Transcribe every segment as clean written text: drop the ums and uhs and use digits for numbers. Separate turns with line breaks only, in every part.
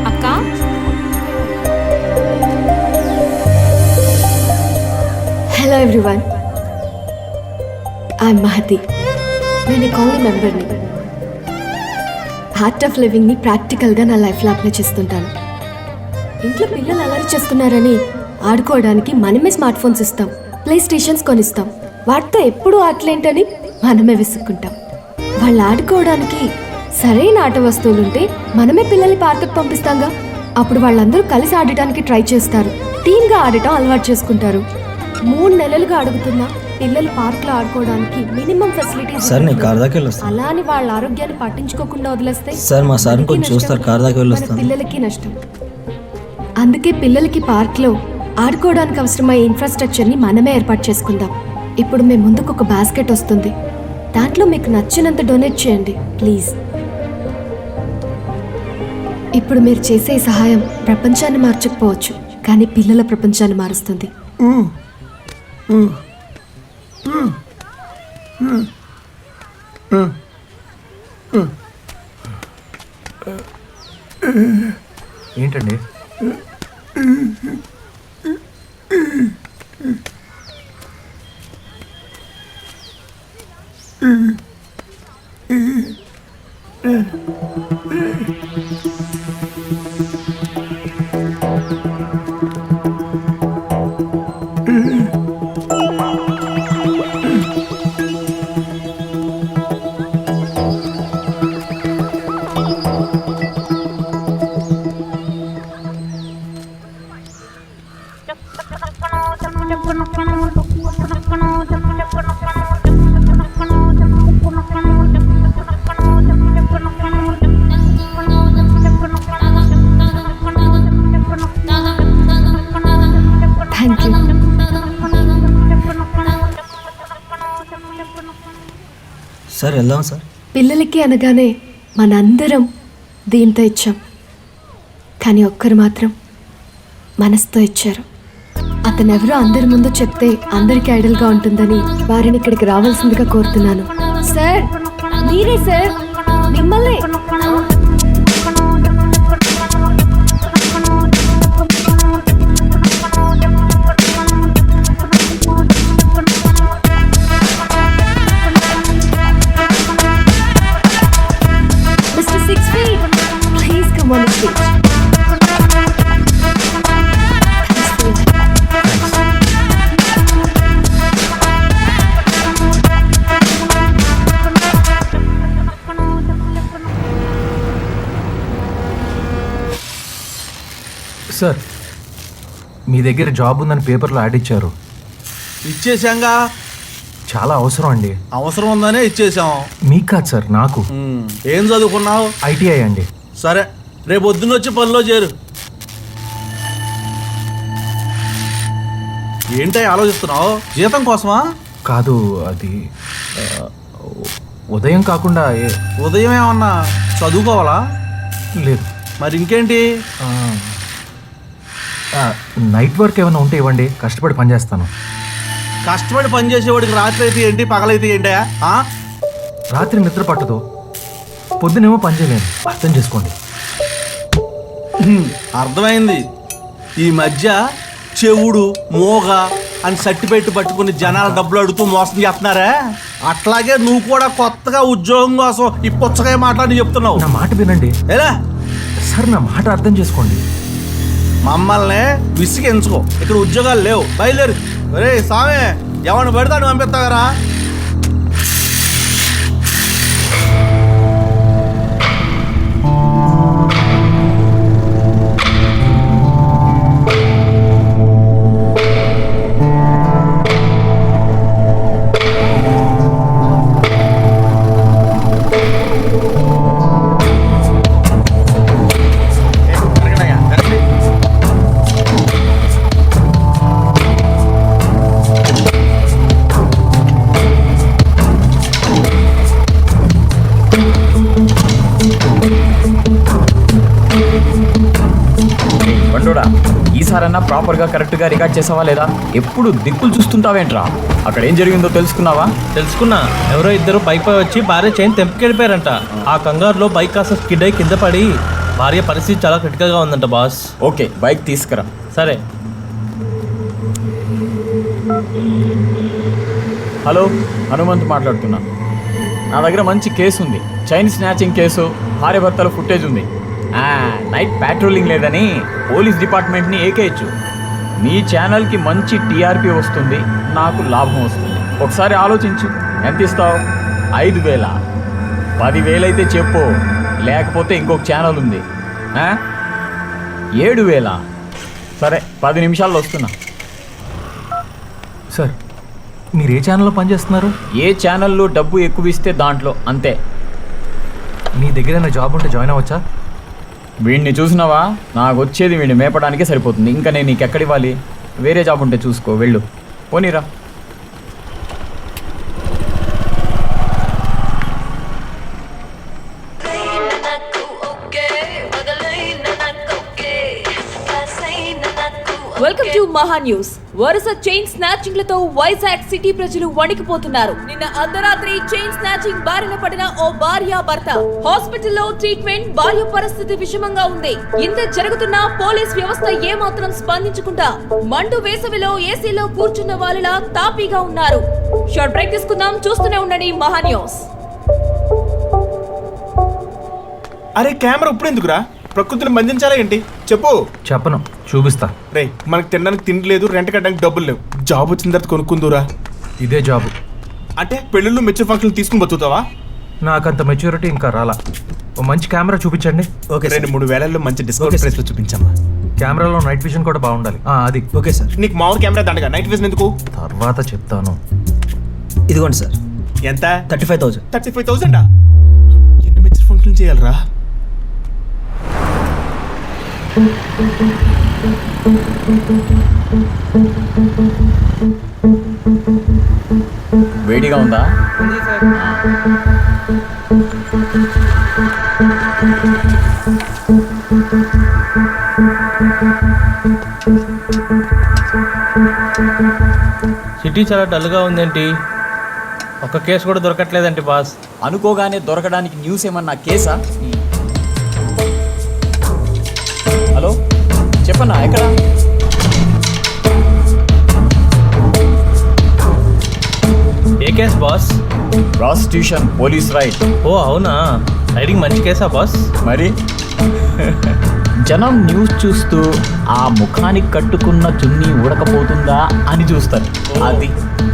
అక్క
hello everyone, I'm Mahathi. నేను ఈ కాలనీ మెంబర్ని. హార్ట్ ఆఫ్ లివింగ్ని ప్రాక్టికల్గా నా లైఫ్లో అప్లై చేస్తుంటాను. ఇంట్లో పిల్లలు అలరి చేస్తున్నారని ఆడుకోవడానికి మనమే స్మార్ట్ ఫోన్స్ ఇస్తాం, ప్లే స్టేషన్స్ కొనిస్తాం. వాటితో ఎప్పుడు ఆటలేంటని మనమే విసుక్కుంటాం. వాళ్ళు ఆడుకోవడానికి సరైన ఆట వస్తువులుంటే మనమే పిల్లల్ని పార్కుకు పంపిస్తాంగా. అప్పుడు వాళ్ళందరూ కలిసి ఆడటానికి ట్రై చేస్తారు, టీమ్గా ఆడటం అలవాటు చేసుకుంటారు. 3 నెలలుగా అడుగుతున్నా పిల్లలు పార్క్లో ఆడుకోవడానికి మినిమం ఫెసిలిటీస్.
సార్ నేను కార్ దాకా వెళ్ళొస్తాను.
అలా అని వాళ్ళ ఆరోగ్యాన్ని పట్టించుకోకుండా వదిలేస్తే
సార్ మా సార్ కొంచెం చూస్తారు, కార్ దాకా వెళ్ళొస్తాను.
పిల్లలకి నష్టం. అందుకే పిల్లలకి పార్క్లో ఆడుకోవడానికి అవసరమయ్యే ఇన్ఫ్రాస్ట్రక్చర్ని మనమే ఏర్పాటు చేసుకుందాం. ఇప్పుడు మీ ముందుకు ఒక బాస్కెట్ వస్తుంది, దాంట్లో మీకు నచ్చినంత డొనేట్ చేయండి ప్లీజ్. ఇప్పుడు మీరు చేసే ఈ సహాయం ప్రపంచాన్ని మార్చకపోవచ్చు, కానీ పిల్లల ప్రపంచాన్ని మారుస్తుంది.
ఏంటండి?
Thank you.
సార్ వెళ్దాం సార్.
పిల్లలకి అనగానే మనందరం దీంతో ఇచ్చాం, కానీ ఒక్కరు మాత్రం మనసుతో ఇచ్చారు. అతనెవరో అందరి ముందు చెప్తే అందరికీ ఐడల్గా ఉంటుందని వారిని ఇక్కడికి రావాల్సిందిగా కోరుతున్నాను. సార్ మీరే సార్, మిమ్మల్ని. Mr. 6 feet, please come on the stage.
Sir మీ దగ్గర జాబ్ ఉందని పేపర్లో యాడ్ ఇచ్చారు.
ఇచ్చేసాంగా.
చాలా అవసరం అండి.
అవసరం ఉందనే ఇచ్చేసాం.
మీకు కాదు సార్, నాకు.
ఏం చదువుకున్నావు?
ITI అండి.
సరే రేపు పొద్దున్న వచ్చి పనిలో చేరు. ఏంటో ఆలోచిస్తున్నావు? జీతం కోసమా?
కాదు, అది ఉదయం కాకుండా
ఉదయం ఏమన్నా చదువుకోవాలా?
లేదు.
మరి ఇంకేంటి?
నైట్ వర్క్ ఏమైనా ఉంటే ఇవ్వండి, కష్టపడి పని చేస్తాను.
కష్టపడి పని చేసేవాడికి రాత్రి అయితే ఏంటి, పగలైతే ఏంటయా?
రాత్రి నిద్ర పట్టదు, పొద్దునేమో పని చేయలేను. అర్థం చేసుకోండి.
అర్థమైంది. ఈ మధ్య చెవుడు మోగ అని సర్టిఫికెట్ పట్టుకుని జనాల డబ్బులు అడుగుతూ మోసం చేస్తున్నారా? అట్లాగే నువ్వు కూడా కొత్తగా ఉద్యోగం కోసం ఈ పుచ్చకాయ మాట్లాడి చెప్తున్నావు.
నా మాట వినండి.
ఎలా
సార్, నా మాట అర్థం చేసుకోండి.
మమ్మల్ని విసిగించుకో. ఇక్కడ ఉద్యోగాలు లేవు, బయలుదేరు. ఒరే సామే, ఎవరిని పెడతాను పంపిస్తావరా?
ఈసారన్నా ప్రాపర్గా కరెక్ట్గా రికార్డ్ చేసావా లేదా? ఎప్పుడు దిక్కులు చూస్తుంటావేంట్రా? అక్కడ ఏం జరిగిందో తెలుసుకున్నావా?
తెలుసుకున్నా. ఎవరో ఇద్దరు బైక్ పై వచ్చి భార్య చైన్ తెంపుకెళ్ళిపోయారంట. ఆ కంగారులో బైక్ కాస్త స్కిడ్ అయి కింద పడి భార్య పరిస్థితి చాలా క్రిటికల్గా ఉందంట బాస్.
ఓకే, బైక్ తీసుకురా.
సరే.
హలో, హనుమంత్ మాట్లాడుతున్నా. నా దగ్గర మంచి కేసు ఉంది, చైన్ స్నాచింగ్ కేసు, భార్యాభర్తల ఫుటేజ్ ఉంది. నైట్ ప్యాట్రోలింగ్ లేదని పోలీస్ డిపార్ట్మెంట్ని ఏకేయచ్చు. మీ ఛానల్కి మంచి టీఆర్పీ వస్తుంది, నాకు లాభం వస్తుంది. ఒకసారి ఆలోచించు, ఎంత ఇస్తావు? 5,000? 10,000 అయితే చెప్పు, లేకపోతే ఇంకొక ఛానల్ ఉంది. 7,000? సరే, 10 నిమిషాల్లో వస్తున్నా.
సార్, మీరు ఏ ఛానల్లో పనిచేస్తున్నారు?
ఏ ఛానల్లో డబ్బు ఎక్కువ ఇస్తే దాంట్లో, అంతే.
మీ దగ్గర ఏమైనా జాబ్ ఉంటే జాయిన్ అవ్వచ్చా?
వీడిని చూసినావా? నాకు వచ్చేది వీడిని మేపడానికే సరిపోతుంది. ఇంకా నేను నీకు ఎక్కడివ్వాలి? వేరే జాబ్ ఉంటే చూసుకో, వెళ్ళు. పోనీరా.
వెల్కమ్ టు మహా న్యూస్. వరుస చైన్ స్నాచింగ్లతో వైజాగ్ సిటీ ప్రజలు వణికిపోతున్నారు. నిన్న అర్ధరాత్రి చైన్ స్నాచింగ్ బారిన పడిన ఓ భార్య భర్త హాస్పిటల్లో ట్రీట్మెంట్. భార్య పరిస్థితి విషమంగా ఉంది. ఇంత జరుగుతున్నా పోలీస్ వ్యవస్థ ఏమాత్రం స్పందించకుండా మండు వేసవిలో ఏసీలో కూర్చున్న వాళ్ళలా తాపీగా ఉన్నారు. షార్ట్ బ్రేక్ తీసుకుందాం, చూస్తూనే ఉండండి మహా న్యూస్.
అరే కెమెరా ఇప్పుడు ఎందుకురా? ప్రకృతిని బంధించాలా ఏంటి? చెప్పు.
చెప్పను, చూపిస్తా.
రే, మనకు తినడానికి తిండి లేదు, రెంట్ కట్టడానికి డబ్బులు లేవు. జాబ్ వచ్చిన తర్వాత కొనుక్కుందురా.
ఇదే జాబు.
అంటే పెళ్ళిళ్ళు మెచ్యూర్ ఫంక్షన్లు తీసుకుని బతుకుతావా?
నాకంత మెచ్యూరిటీ ఇంకా రాలా. ఓ మంచి కెమెరా చూపించండి.
Okay sir.
2-3 వేలల్లో మంచి డిస్కౌంట్ ప్రైస్ లో చూపించమ్మా.
కెమెరాలో నైట్ విజన్ కూడా బాగుండాలి. అది
ఓకే సార్.
నీకు మామూలు కెమెరా దండగా, నైట్ విజన్ ఎందుకు?
తర్వాత చెప్తాను.
ఇదిగోండి సార్.
ఎంత?
35,000.
35,000? ఎన్ని మెచ్యూర్ ఫంక్షన్లు చేయాలరా?
వేడిగా ఉందా?
సిటీ చాలా డల్గా ఉందేంటి? ఒక్క కేసు కూడా దొరకట్లేదండి బాస్.
అనుకోగానే దొరకడానికి న్యూస్ ఏమన్నా కేసా? హలో, చెప్పన్నా, ఎక్కడ?
ఏ case boss?
Prostitution, police raid.
ఓ అవునా, రైడింగ్ మంచి కేసా బాస్?
మరి జనం న్యూస్ చూస్తూ ఆ ముఖానికి కట్టుకున్న చున్నీ ఉడకపోతుందా అని చూస్తారు. అది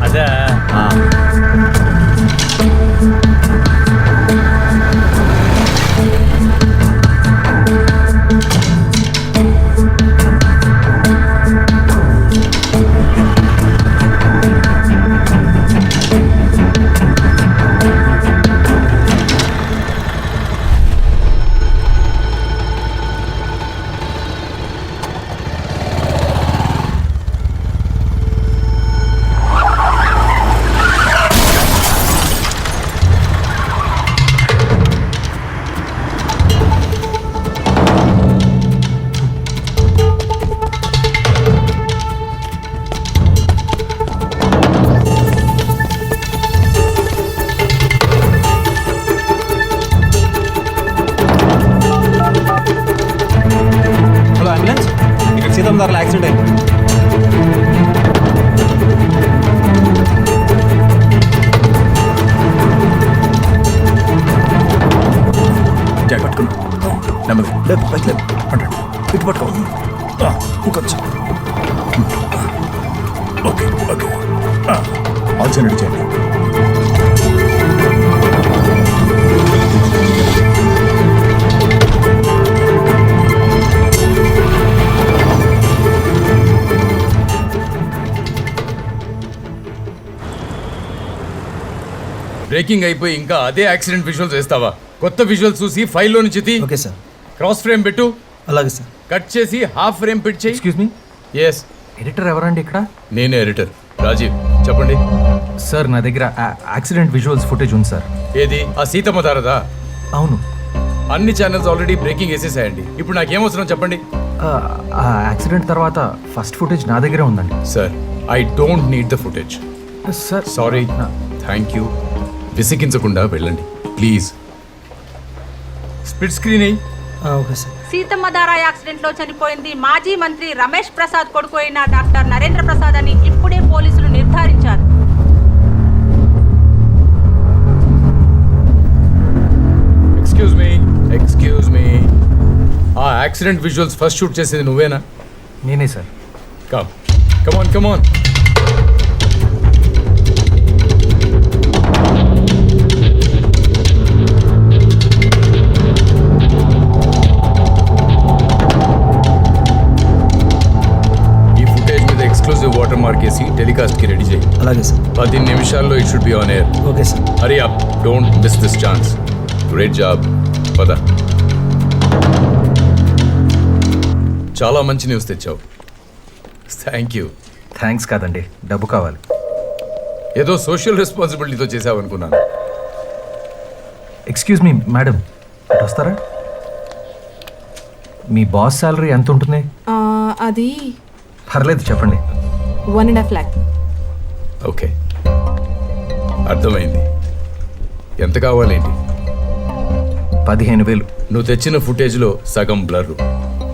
అదే.
ఆ.
హలో అంబులెన్స్, ఇక్కడ సీతం దారిలో యాక్సిడెంట్ అయింది.
జాక్ పట్టుకున్నా. నెమ్మది లేదు, పైకి లేదు. అంటాడు ఇటు పట్టుకో. ఇంకొచ్చు. Okay okay. ఆల్సన్ చేయండి.
బ్రేకింగ్ అయిపోయి ఇంకా అదే యాక్సిడెంట్ విజువల్స్ వేస్తావా? కొత్త విజువల్స్ చూసి ఫైల్లో నుంచి తీ.
Okay sir.
క్రాస్ ఫ్రేమ్ పెట్టు.
అలాగే సార్.
కట్ చేసి హాఫ్ ఫ్రేమ్ పిట్ చేయి.
ఎక్స్క్యూజ్ మీ,
ఎస్,
ఎడిటర్ ఎవరండి ఇక్కడ?
నేనే ఎడిటర్ రాజీవ్. చెప్పండి
సార్, నా దగ్గర యాక్సిడెంట్ విజువల్స్ ఫుటేజ్ ఉంది సార్.
ఏది? ఆ సీతమ్మ దారదా?
అవును.
అన్ని ఛానల్స్ ఆల్రెడీ బ్రేకింగ్ వేసేసాయండి. ఇప్పుడు నాకేం అవసరం చెప్పండి.
ఆ యాక్సిడెంట్ తర్వాత ఫస్ట్ ఫుటేజ్ నా దగ్గరే ఉందండి.
Sir, I don't need the footage.
Sir
sorry, thank you. విసిగించకుండా వెళ్ళండి ప్లీజ్. స్ప్లిట్ స్క్రీన్ అయ్యి.
Okay sir.
సీతమ్మధార యాక్సిడెంట్ లో చనిపోయింది మాజీ మంత్రి రమేష్ ప్రసాద్ కొడుకు అయిన డాక్టర్ నరేంద్ర ప్రసాద్ అని ఇప్పుడే పోలీసులు నిర్ధారించారు.
Excuse me. ఆ యాక్సిడెంట్ విజువల్స్ ఫస్ట్ షూట్ చేసేది నువ్వేనా?
నేనే సార్.
కమాన్. ఈ ఫుటేజ్ మీద ఎక్స్క్లూజివ్ వాటర్ మార్క్ వేసి టెలికాస్ట్ కి రెడీ చేయి.
అలాగే సార్.
10 నిమిషాల్లో it should be on air.
Okay sir.
Hurry up, don't miss this chance. Great job. పద. చాలా మంచి న్యూస్ తెచ్చావు. Thank you.
థ్యాంక్స్ కాదండి, డబ్బు కావాలి.
ఏదో సోషల్ రెస్పాన్సిబిలిటీతో చేసావు అనుకున్నాను.
ఎక్స్క్యూజ్ మీ మేడం, ఇటు వస్తారా? మీ బాస్ శాలరీ ఎంత ఉంటుంది?
అది
పర్లేదు చెప్పండి.
1.5 lakh.
ఓకే, అర్థమైంది. ఎంత కావాలేంటి?
15,000.
నువ్వు తెచ్చిన ఫుటేజ్లో సగం బ్లర్,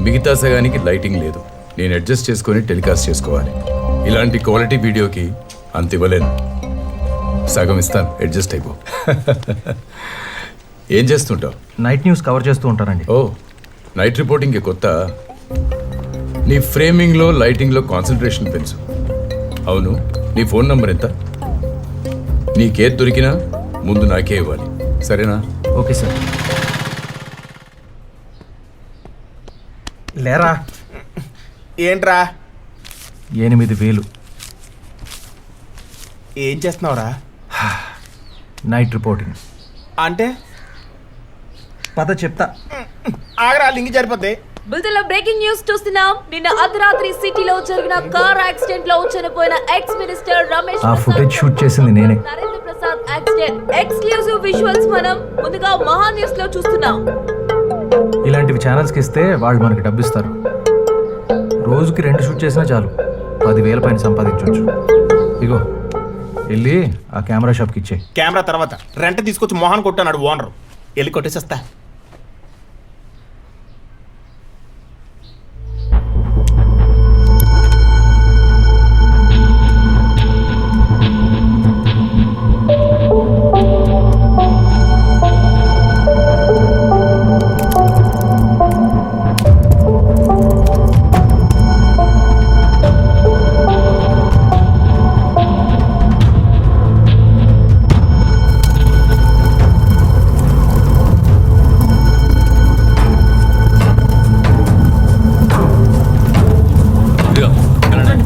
మిగతా సగానికి లైటింగ్ లేదు. నేను అడ్జస్ట్ చేసుకొని టెలికాస్ట్ చేసుకోవాలి. ఇలాంటి క్వాలిటీ వీడియోకి అంత ఇవ్వలేను. సగం ఇస్తాను, అడ్జస్ట్ అయిపో. ఏం చేస్తుంటావు?
నైట్ న్యూస్ కవర్ చేస్తూ ఉంటానండి.
ఓ, నైట్ రిపోర్టింగ్కి కొత్త. నీ ఫ్రేమింగ్లో లైటింగ్లో కాన్సన్ట్రేషన్ పెంచు. అవును, నీ ఫోన్ నంబర్ ఎంత? నీకేది దొరికినా ముందు నాకే ఇవ్వాలి, సరేనా?
Okay sir. లేరా.
ఏంట్రా?
8,000.
ఏం చేస్తున్నావురా?
Night reporting.
అంటే
పద చెప్తా.
ఆగరా, లింగి జరిపోద్ది.
బుల్తెలో బ్రేకింగ్ న్యూస్ చూస్తున్నాం. నిన్న అర్ధరాత్రి సిటీలో జరిగిన కార్ యాక్సిడెంట్ లో చనిపోయిన ఎక్స్ మినిస్టర్ రమేష్
ఆ ఫుటేజ్ షూట్ చేసింది నేనే.
Narendra Prasad accident exclusive visuals మనం ముందుగా మహా న్యూస్ లో చూస్తున్నాం.
ఇలాంటివి ఛానల్స్కి ఇస్తే వాళ్ళు మనకి డబ్బు ఇస్తారు. రోజుకి 2 షూట్ చేసినా చాలు, 10,000 పైన సంపాదించవచ్చు. ఇగో వెళ్ళి ఆ కెమెరా షాప్కి ఇచ్చే.
కెమెరా తర్వాత రెంట్ తీసుకొచ్చి మోహన్ కొట్టాడు ఓనర్. వెళ్ళి కొట్టేసేస్తా.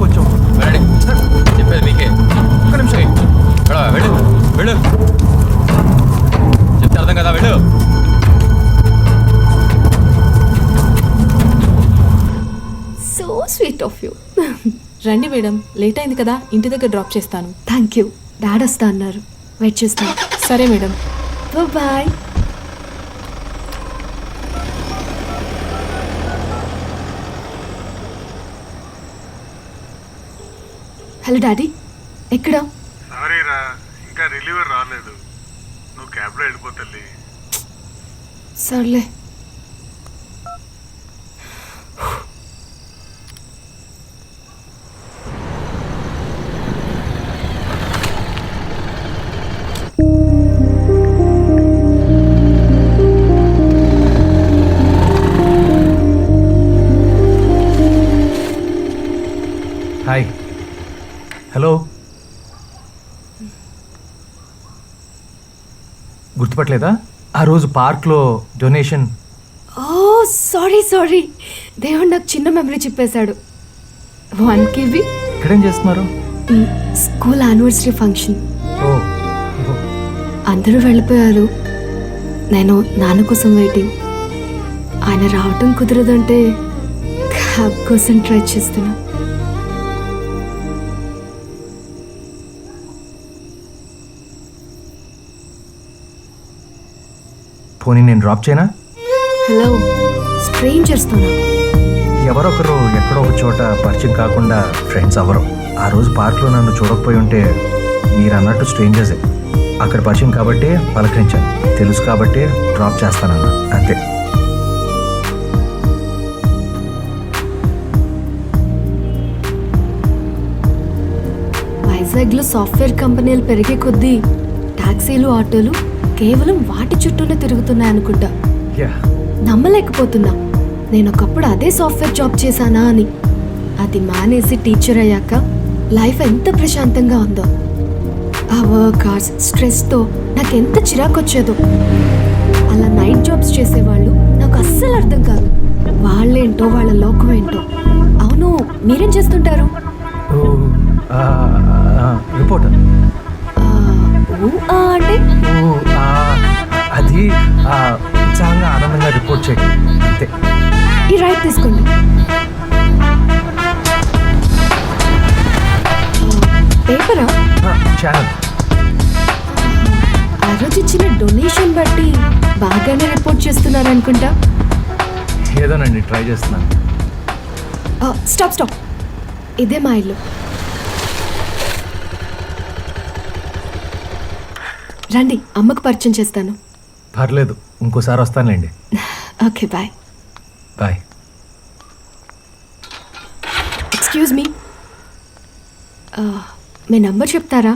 కొంచెం
చెప్పేది మీకే.
ఒక్క నిమిషం.
వెళ్ళు వెళ్ళు, చెప్తే అర్థం కదా, వెళ్ళు.
So sweet of you.
రండి మేడం, లేట్ అయింది కదా, ఇంటి దగ్గర డ్రాప్ చేస్తాను.
Thank you. డాడ్ వస్తా అన్నారు, వెయిట్ చేస్తాను.
సరే మేడం.
బాయ్. హలో డాడీ, ఎక్కడ?
సారీరా, ఇంకా రిలీవర్ రాలేదు. నువ్వు క్యాబ్లో వెళ్ళిపోతల్లి.
సర్లే.
హాయ్. హలో. గుర్తుపట్టలేదా? ఆ రోజు పార్క్లో డొనేషన్.
ఓ సారీ. దేవుడు నాకు చిన్న మెమరీ చెప్పేశాడు. 1 KB.
ఇక్కడేం చేస్తున్నారు?
School anniversary function.
ఓ,
అందరూ వెళ్ళిపోయారు. నేను నాన్న కోసం వెయిటింగ్. ఆయన రావటం కుదరదంటే క్యాబ్ కోసం ట్రై చేస్తున్నా.
పోనీ నేను డ్రాప్ చేయనా?
హలో, స్ట్రేంజర్స్తోనా?
ఎవరొకరు ఎక్కడో ఒక చోట పరిచయం కాకుండా ఫ్రెండ్స్ అవ్వరు. ఆ రోజు పార్క్లో నన్ను చూడకపోయి ఉంటే మీరు అన్నట్టు స్ట్రేంజర్సే. అక్కడ పరిచయం కాబట్టి పలకరించాను, తెలుసు కాబట్టి డ్రాప్ చేస్తానన్నా, అంతే.
వైజాగ్లో సాఫ్ట్వేర్ కంపెనీలు పెరిగే కొద్దీ టాక్సీలు, ఆటోలు కేవలం వాటి చుట్టూనే తిరుగుతున్నాయనుకుంటా.
యా,
నమ్మలేకపోతున్నా నేను ఒకప్పుడు అదే సాఫ్ట్వేర్ జాబ్ చేశానా అని. అది మానేసి టీచర్ అయ్యాక లైఫ్ ఎంత ప్రశాంతంగా ఉందో. ఆ వర్క్ అవర్స్ స్ట్రెస్తో నాకెంత చిరాకు వచ్చేదో. అలా నైట్ జాబ్స్ చేసేవాళ్ళు నాకు అస్సలు అర్థం కాదు. వాళ్ళేంటో, వాళ్ళ లోకం ఏంటో. అవును, మీరేం చేస్తుంటారు?
రిపోర్టర్.
అంటే
అది ఉత్సాహంగా ఆనందంగా రిపోర్ట్ చేయడం, అంతే.
ఈ రైట్ తీసుకోండి. పేపరా?
ఛానల్.
ఆ రోజు ఇచ్చిన డొనేషన్ బట్టి బాగానే రిపోర్ట్ చేస్తున్నారు అనుకుంటా.
ఏదోనండి, ట్రై చేస్తున్నాను.
స్టాప్. ఇదే మా ఇల్లు. రండి, అమ్మకు పరిచయం చేస్తాను.
పర్లేదు, ఇంకోసారి వస్తానులేండి.
Okay, bye.
Bye.
Excuse me, మీ నంబర్ చెప్తారా?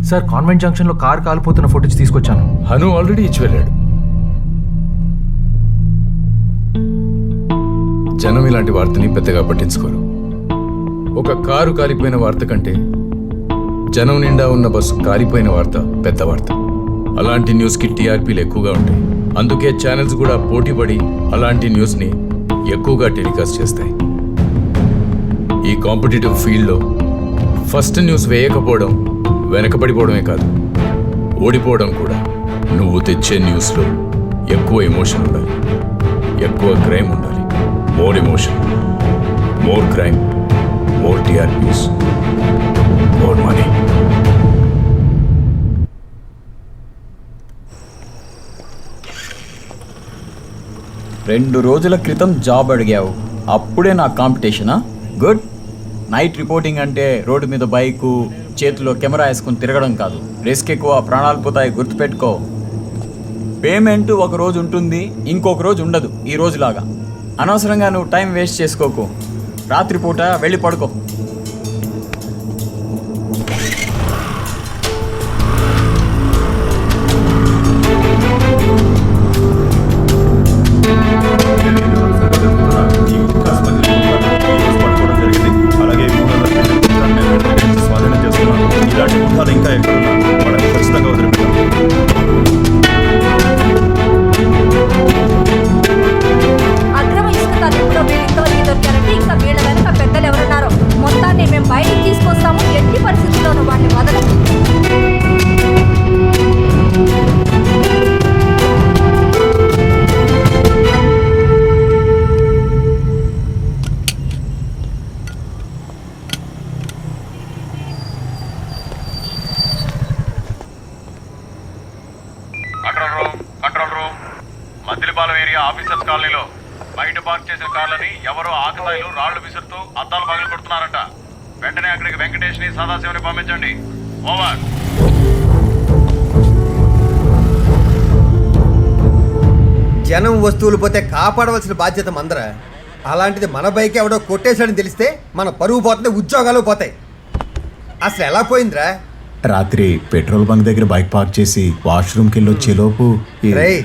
సార్, కాన్వెంట్ జంక్షన్లో కార్ కాలిపోతున్న ఫుటేజ్ తీసుకొచ్చాను.
హను ఆల్రెడీ ఇచ్చి వెళ్ళాడు. జనం ఇలాంటి వార్తని పెద్దగా పట్టించుకోరు. ఒక కారు కాలిపోయిన వార్త కంటే జనం నిండా ఉన్న బస్సు కాలిపోయిన వార్త పెద్ద వార్త. అలాంటి న్యూస్కి టీఆర్పీలు ఎక్కువగా ఉంటాయి. అందుకే ఛానల్స్ కూడా పోటీపడి అలాంటి న్యూస్ని ఎక్కువగా టెలికాస్ట్ చేస్తాయి. ఈ కాంపిటేటివ్ ఫీల్డ్లో ఫస్ట్ న్యూస్ వేయకపోవడం వెనకబడిపోవడమే కాదు, ఓడిపోవడం కూడా. నువ్వు తెచ్చే న్యూస్లో ఎక్కువ ఎమోషన్ ఉండాలి, ఎక్కువ క్రైమ్ ఉండాలి. More emotion, more crime, more TRPs, more money.
రెండు రోజుల క్రితం జాబ్ అడిగావు, అప్పుడే నా కాంపిటీషనా? గుడ్. నైట్ రిపోర్టింగ్ అంటే రోడ్డు మీద బైకు, చేతిలో కెమెరా వేసుకుని తిరగడం కాదు. రిస్క్ ఎక్కువ, ప్రాణాలు పోతాయి, గుర్తుపెట్టుకో. పేమెంట్ ఒక రోజు ఉంటుంది, ఇంకొక రోజు ఉండదు. ఈ రోజులాగా అనవసరంగా నువ్వు టైం వేస్ట్ చేసుకోకు. రాత్రిపూట వెళ్ళి పడుకో.
ఇంకా ఎక్కడున్నా వాళ్ళని ఖచ్చితంగా వదిలిపెట్టాం.
అక్రమ ఇసుక తరలింపులో వీళ్ళు ఇంతవరకు దొరికారంటే ఇంకా వీళ్ళ వెనక పెద్దలు ఎవరున్నారో మొత్తాన్ని మేము బయటికి తీసుకొస్తాము. ఎట్టి పరిస్థితుల్లోనూ వాటిని వదలము.
Control room, Maddilapalem area officers కాలనీలో బయట పార్క్ చేసిన కార్లని ఎవరో ఆకతాయిలు రాళ్లు విసురుతూ అద్దాలు పగలు కొడుతున్నారంట. వెంటనే అక్కడికి వెంకటేష్ ని, సదాశివని పంపించండి. ఓవర్.
జనం వస్తువులు పోతే కాపాడవలసిన బాధ్యత మందరా. అలాంటిది మన బైక్ ఎవడో కొట్టేశాడని తెలిస్తే మన పరువు పోతుంది, ఉద్యోగాలు పోతాయి. అసలు ఎలా పోయిందిరా?
రాత్రి పెట్రోల్ బంక్ దగ్గర బైక్ పార్క్ చేసి వాష్రూమ్కి వెళ్ళి వచ్చేలోపు
రేయ్,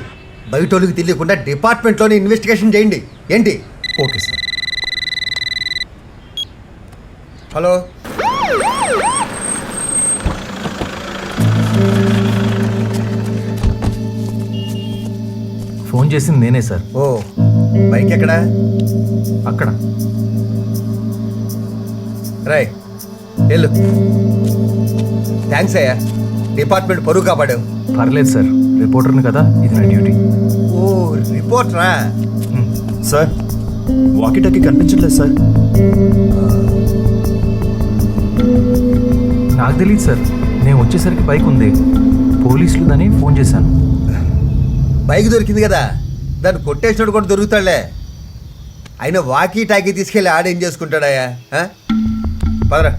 బయటోళ్ళకి తెలియకుండా డిపార్ట్మెంట్లోనే ఇన్వెస్టిగేషన్ చేయండి. ఏంటి?
Okay sir.
హలో
ఫోన్ చేసింది నేనే సార్.
ఓ బైక్ ఎక్కడా?
అక్కడ.
రై వెళ్ళు. థ్యాంక్స్ అయ్యా, డిపార్ట్మెంట్ పరువు కాపాడావు.
పర్లేదు సార్, రిపోర్టర్ని కదా, ఇది నా డ్యూటీ.
ఓ రిపోర్టరా?
సార్ వాకిటాకి కనిపించట్లేదు సార్.
నాకు తెలియదు సార్, నేను వచ్చేసరికి బైక్ ఉంది, పోలీసులు దాన్ని ఫోన్ చేశాను.
బైక్ దొరికింది కదా, దాన్ని కొట్టేసినోడు కూడా దొరుకుతాడులే. అయినా వాకీ టాకీ తీసుకెళ్ళి ఆడేం చేసుకుంటాడయ్యా? పదరా.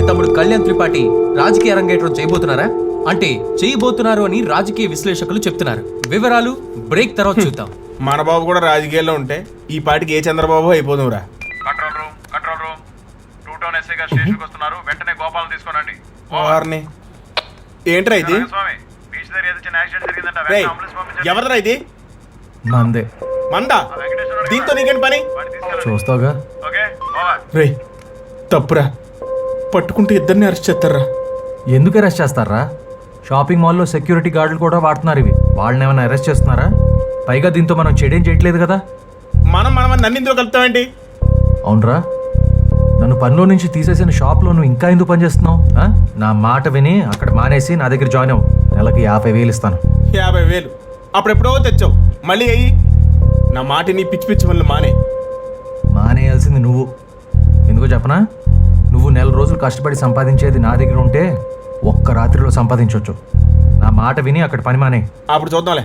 తమ్ముడు కళ్యాణ్ త్రిపాఠి రాజకీయ అరంగేట్రం చేయబోతున్నారా అంటే చేయబోతున్నారు అని రాజకీయ విశ్లేషకులు చెప్తున్నారు. వివరాలు బ్రేక్ తర్వాత చూద్దాం.
మన బాబు కూడా రాజకీయాల్లో ఉంటే ఈ పాటికి ఏ చంద్రబాబు అయిపోదురా.
కంట్రోల్ రూమ్ 2 టౌన్ ఎస్ఐ గారు స్టేషన్కి వస్తున్నారు. వెంటనే గోపాలను తీసుకోనండి.
వారిని ఏంట్రా ఇది?
స్వామి బీచ్ దగ్గర ఏదో చిన్న యాక్సిడెంట్ జరిగిందంట.
రేయ్,
వెంటనే అంబులెన్స్ పంపించండి.
ఎవరిరా ఇది?
మందే.
మందా? దీంతో నీకేంటి పని?
చూస్తావుగా.
Okay over.
రేయ్ తప్పురా, పట్టుకుంటే ఇద్దరిని అరెస్ట్ చేస్తారా?
ఎందుకు అరెస్ట్ చేస్తారా? షాపింగ్ మాల్లో సెక్యూరిటీ గార్డులు కూడా వాడుతున్నారు ఇవి. వాళ్ళని ఏమైనా అరెస్ట్ చేస్తున్నారా? పైగా దీంతో మనం చెడేం చేయట్లేదు కదా.
మనం నన్ను ఇందులో కలుపుతామేంటి?
అవునరా, నన్ను పనిలో నుంచి తీసేసిన షాప్లో నువ్వు ఇంకా ఎందుకు పనిచేస్తున్నావు? నా మాట విని అక్కడ మానేసి నా దగ్గర జాయిన్ అవ్వు. నెలకి 50,000 ఇస్తాను.
50,000 అప్పుడెప్పుడో తెచ్చావు, మళ్ళీ అయ్యి నా మాట నీ పిచ్చి పిచ్చి వల్ల
మానేయాల్సింది నువ్వు. ఎందుకో చెప్పనా? నువ్వు నెల రోజులు కష్టపడి సంపాదించేది నా దగ్గర ఉంటే ఒక్క రాత్రిలో సంపాదించవచ్చు. నా మాట విని అక్కడ పని మానే.
అప్పుడు చూద్దాంలే.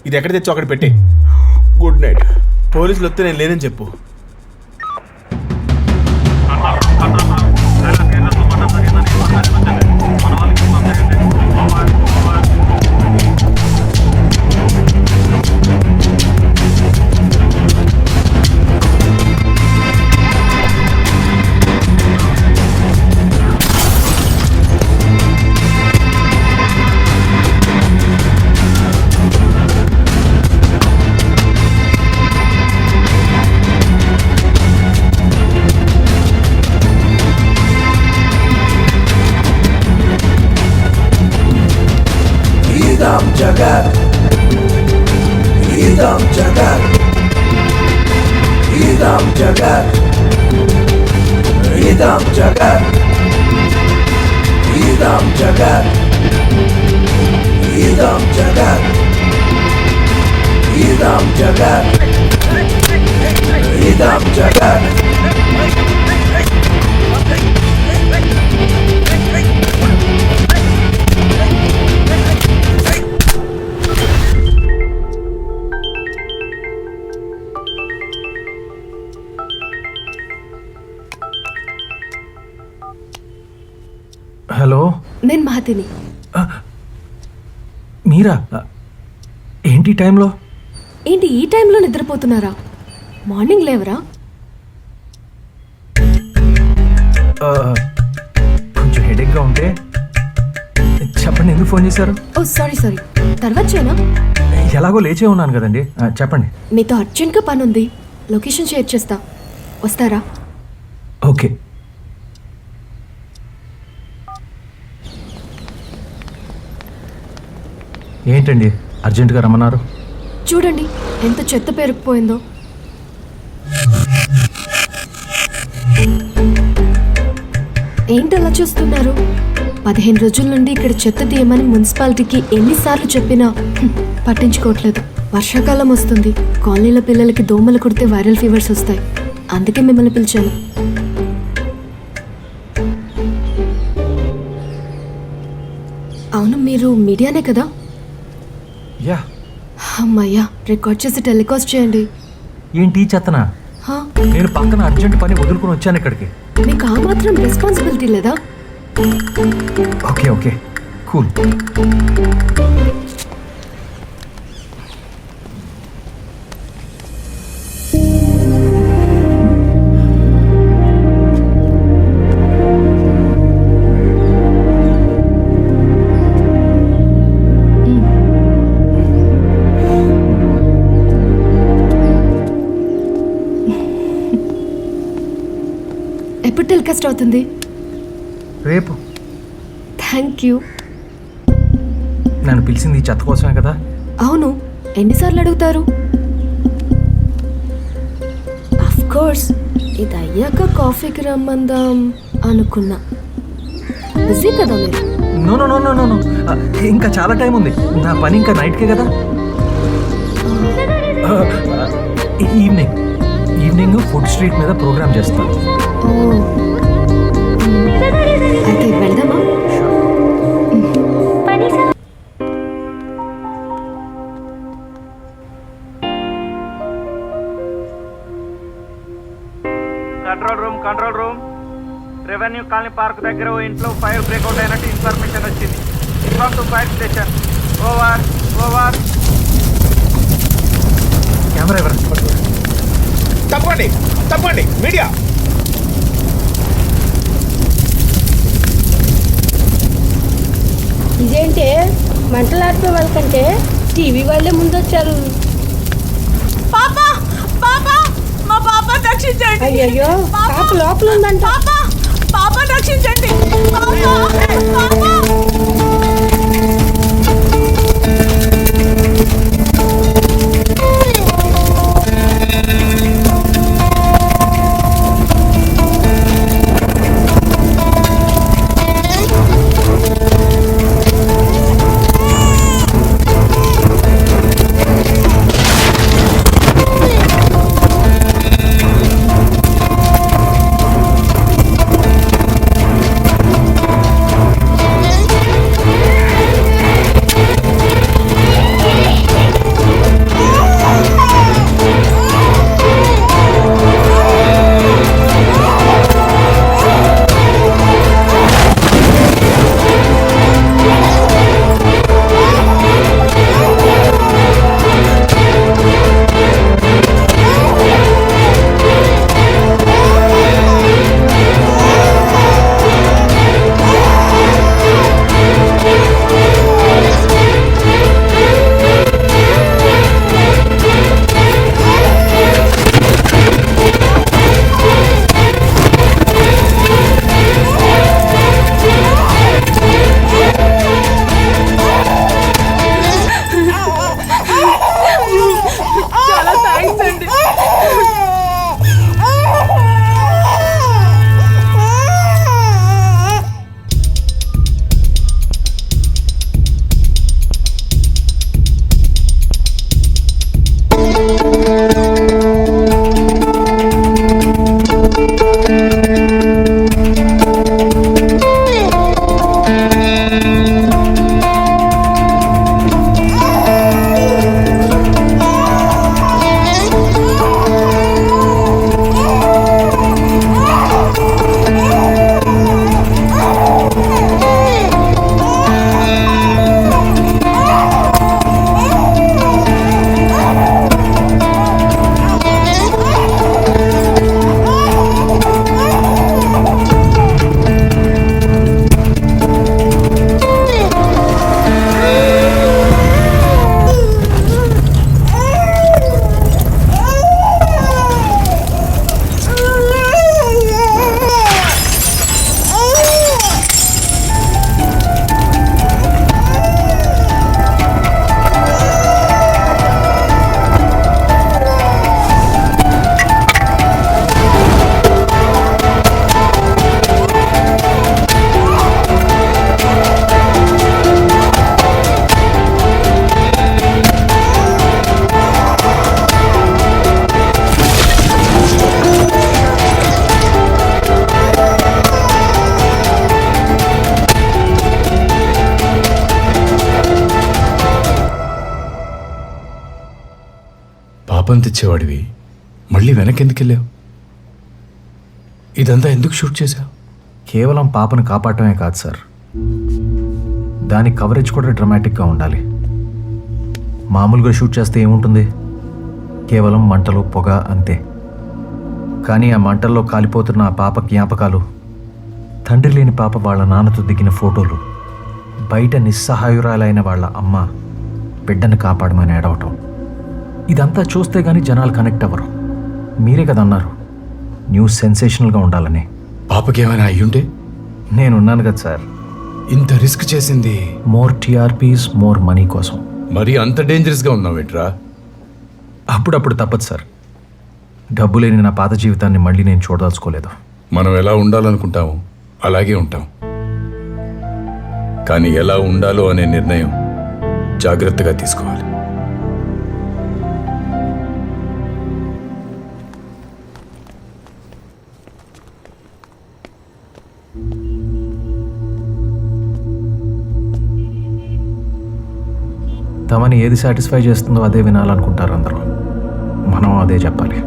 ఇది ఎక్కడ తెచ్చావు అక్కడ పెట్టి. Good night. పోలీసులు వస్తే నేను లేనని చెప్పు.
హలో,
నేను మహతిని.
మీరా? ఏంటి టైంలో?
ఏంటి ఈ టైంలో నిద్రపోతున్నారా? మార్నింగ్ లేవరా?
కొంచెం హెడేక్గా ఉంటే. చెప్పండి, ఎందుకు ఫోన్ చేశారు?
ఓ సారీ తర్వాత చేయనా?
ఎలాగో లేచే ఉన్నాను కదండి. చెప్పండి.
మీతో అర్జెంట్గా పని ఉంది, లొకేషన్ షేర్ చేస్తా, వస్తారా?
ఓకే. ఏంటండి అర్జెంటుగా రమ్మన్నారు?
చూడండి ఎంత చెత్త పేరుకుపోయిందో. ఏంటి అలా చూస్తున్నారు? 15 రోజుల నుండి ఇక్కడ చెత్త తీయమని మున్సిపాలిటీకి ఎన్నిసార్లు చెప్పినా పట్టించుకోవట్లేదు. వర్షాకాలం వస్తుంది, కాలనీలో పిల్లలకి దోమలు కుడితే వైరల్ ఫీవర్స్ వస్తాయి. అందుకే మిమ్మల్ని పిలిచాను. అవును, మీరు మీడియానే కదా?
యా.
అమ్మయ్యా, రికార్డ్ చేసి టెలికాస్ట్ చేయండి.
ఏంటి చెత్తనా?
హా,
నేను పక్కన అర్జెంట్ పని వదులుకుని వచ్చాను ఇక్కడికి.
మీకు ఆ మాత్రం రెస్పాన్సిబిలిటీ లేదా?
Okay okay cool.
ఎప్పుడు టెలికాస్ట్ అవుతుంది?
రేపు.
Thank you.
నన్ను పిలిచింది ఈ చెత్త కోసమే కదా.
అవును, ఎన్నిసార్లు అడుగుతారు? అఫ్ కోర్స్, ఇది అయ్యాక కాఫీకి రమ్మందాం అనుకున్నా. బిజీ కదా మీరు?
No no no no no no, ఇంకా చాలా టైం ఉంది. నా పని ఇంకా నైట్కే కదా. ఈవినింగ్ ఈవినింగ్ ఫుడ్ స్ట్రీట్ మీద ప్రోగ్రామ్ చేస్తాను.
ఓ, అయితే వెళ్దామా?
Control room revenue colony park దగ్గర ఓ ఇంట్లో ఫైర్ బ్రేక్అవుట్ అయినట్టు ఇన్ఫర్మేషన్ వచ్చింది. Inform to fire station. Over over.
Camera ఎవరు?
తప్పండి తప్పండి మీడియా.
ఇదేంటి మంటలాడిపోయే వాళ్ళకంటే టీవీ వాళ్ళే ముందొచ్చారు.
పాపా పాపా మా పాప రక్షించండి.
అయ్యయ్యో, పాప లోపల ఉందంట.
పాపా పాప రక్షించండి. పాపా పాపా.
పాపం తెచ్చేవాడివి మళ్ళీ వెనక్కి ఎందుకు వెళ్ళావు? ఇదంతా ఎందుకు షూట్ చేశావు?
కేవలం పాపను కాపాడటమే కాదు సార్, దాని కవరేజ్ కూడా డ్రమాటిక్గా ఉండాలి. మామూలుగా షూట్ చేస్తే ఏముంటుంది, కేవలం మంటలు, పొగ అంతే. కానీ ఆ మంటల్లో కాలిపోతున్న ఆ పాప జ్ఞాపకాలు, తండ్రి లేని పాప వాళ్ళ నాన్నతో దిగిన ఫోటోలు, బయట నిస్సహాయురాలైన వాళ్ళ అమ్మ బిడ్డను కాపాడమని ఏడవటం, ఇదంతా చూస్తే కానీ జనాలు కనెక్ట్ అవ్వరు. మీరే కదా అన్నారు న్యూస్ సెన్సేషనల్గా ఉండాలని.
పాపకి ఏమైనా అయ్యుంటే?
నేనున్నాను కదా సార్.
ఇంత రిస్క్ చేసింది
మోర్ టీఆర్పీస్, మోర్ మనీ కోసం.
మరి అంత డేంజరస్గా ఉన్నావేంట్రా?
అప్పుడప్పుడు తప్పదు సార్. డబ్బు లేని నా పాత జీవితాన్ని మళ్ళీ నేను చూడదలుచుకోలేదు.
మనం ఎలా ఉండాలనుకుంటామో అలాగే ఉంటాం. కానీ ఎలా ఉండాలో అనే నిర్ణయం జాగ్రత్తగా తీసుకోవాలి.
తమని ఏది సాటిస్ఫై చేస్తుందో అదే వినాలనుకుంటారు అందరూ. మనం అదే చెప్పాలి.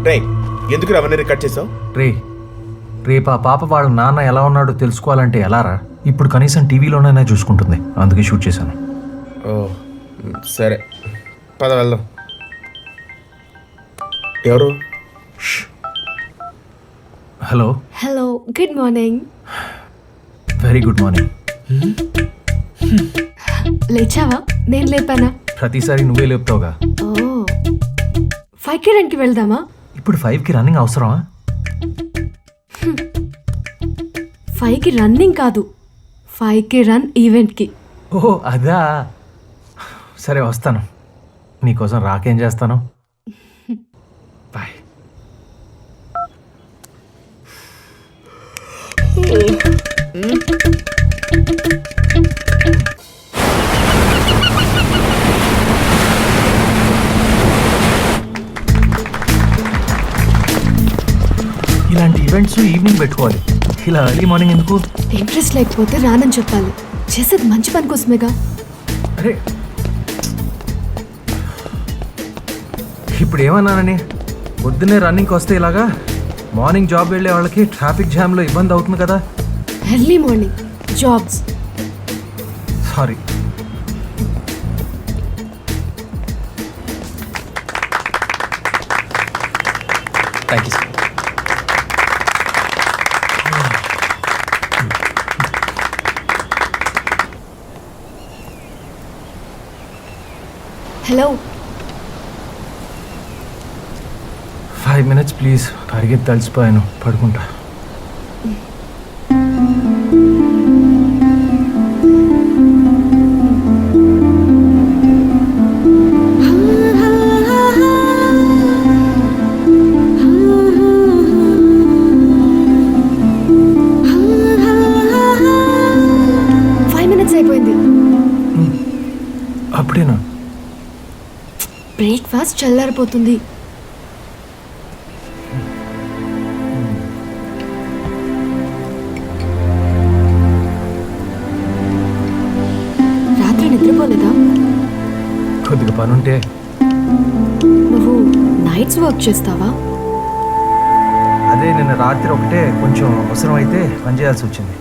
రే ఎందుకు అవన్నీ రికార్డ్ చేసావు?
రేపు ఆ పాప వాళ్ళ నాన్న ఎలా ఉన్నాడో తెలుసుకోవాలంటే ఎలారా? ఇప్పుడు కనీసం టీవీలోనైనా చూసుకుంటుంది, అందుకే షూట్ చేశాను.
ఓ సరే, పద వెళ్దాం. ఎవరు?
Hello.
Hello, good morning.
Very good morning.
లేచావా? నేను లేపానా?
ప్రతిసారి నువ్వే లేపుతావుగా.
ఓ, 5కి రన్కి వెళ్దామా?
ఇప్పుడు 5కి రన్నింగ్ అవసరమా?
5కి రన్నింగ్ కాదు, 5కి రన్ ఈవెంట్కి.
ఓహో అదా, సరే వస్తాను. నీకోసం రాకేం చేస్తాను. బాయ్. ఇలాంటి ఈవెంట్స్ ఈవినింగ్ పెట్టుకోవాలి, ఇలా ఎర్లీ మార్నింగ్ ఎందుకు?
ఇంట్రెస్ట్ లేకపోతే రానని చెప్పాలి. చేసేది మంచి పని కోసమేగా.
అరే ఇప్పుడు ఏమన్నానని? పొద్దున్నే రన్నింగ్కి వస్తే ఇలాగా మార్నింగ్ జాబ్ వెళ్ళే వాళ్ళకి ట్రాఫిక్ జామ్లో ఇబ్బంది అవుతుంది కదా.
Early morning jobs.
Sorry.
Thank you sir.
Hello,
5 minutes please. పరిగెత్తి తలిసిపోయాను, పడుకుంటా.
అయిపోయింది.
అప్పుడేనా?
బ్రేక్ఫాస్ట్ చల్లారిపోతుంది. రాత్రి నిద్రపోలేదా?
కొద్దిగా పనుంటే.
నువ్వు నైట్స్ వర్క్ చేస్తావా?
అదే నిన్న రాత్రి ఒకటే కొంచెం అవసరం అయితే పని చేయాల్సి వచ్చింది.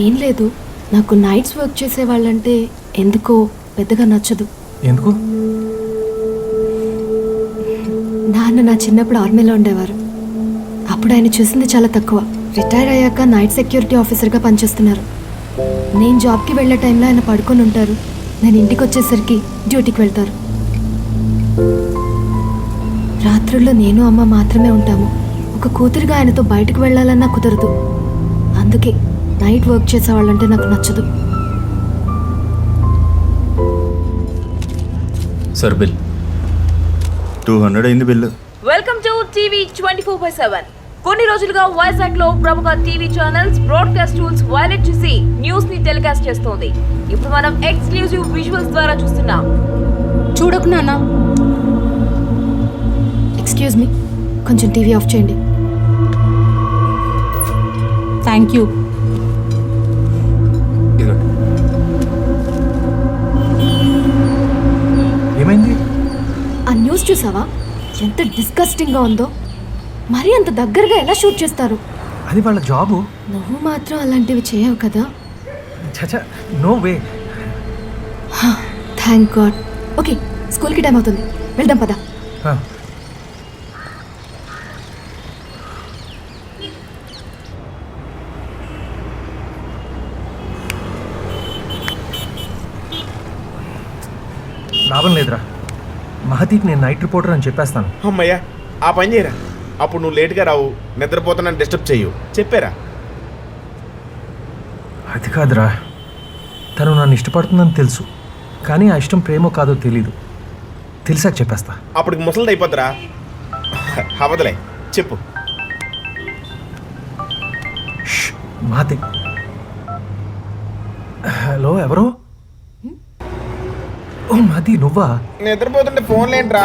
ఏం లేదు, నాకు నైట్స్ వర్క్ చేసే వాళ్ళంటే ఎందుకో పెద్దగా నచ్చదు.
ఎందుకు?
నాన్న నా చిన్నప్పుడు ఆర్మీలో ఉండేవారు. అప్పుడు ఆయన చూసింది చాలా తక్కువ. రిటైర్ అయ్యాక నైట్ సెక్యూరిటీ ఆఫీసర్గా పనిచేస్తున్నారు. నేను జాబ్కి వెళ్ళే టైంలో ఆయన పడుకొని ఉంటారు. నేను ఇంటికి వచ్చేసరికి డ్యూటీకి వెళ్తారు. రాత్రుల్లో నేను అమ్మ మాత్రమే ఉంటాము. ఒక కూతురుగా ఆయనతో బయటకు వెళ్ళాలన్నా కుదరదు. అందుకే నైట్ వర్క్ చేసేవాళ్ళంటే నాకు నచ్చదు.
సార్ బిల్ 200 అయింది బిల్లు.
Welcome to TV 24/7. కొన్ని రోజులుగా వైజాగ్ లో ప్రముఖ TV channels broadcast tools violet చేసి న్యూస్ ని టెలికాస్ట్ చేస్తోంది. ఇప్పుడు మనం ఎక్స్క్లూజివ్ విజువల్స్ ద్వారా చూస్తున్నాం.
చూడకు నాన్న.
ఎక్స్క్యూజ్ మీ, కొంచెం టీవీ ఆఫ్ చేయండి.
Thank you.
పోస్ట్ చూసావా? ఎంత డిస్కస్టింగ్గా ఉందో. మరీ అంత దగ్గరగా ఎలా షూట్ చేస్తారు?
అది వాళ్ళ జాబు.
నువ్వు మాత్రం అలాంటివి చేయవు కదా.
చచా, no way.
Thank God. Okay, స్కూల్కి టైం అవుతుంది, వెళ్దాం పదా.
లాభం లేదురా, మహతీకి నేను నైట్ రిపోర్టర్ అని చెప్పేస్తాను.
అమ్మయ్యా, ఆ పని చేయరా. అప్పుడు నువ్వు లేట్గా రావు, నిద్రపోతానని డిస్టర్బ్ చెయ్యు. చెప్పారా?
అది కాదురా, తను నన్ను ఇష్టపడుతుందని తెలుసు, కానీ ఆ ఇష్టం ప్రేమో కాదో తెలీదు. తెలిసాక చెప్పేస్తా.
అప్పటికి ముసలిది అయిపోద్దిరా. అవదలే, చెప్పు.
మహతి. హలో, ఎవరు? ఓ మహతి, నువ్వా?
నిద్రపోతుంటే ఫోన్ లేంట్రా.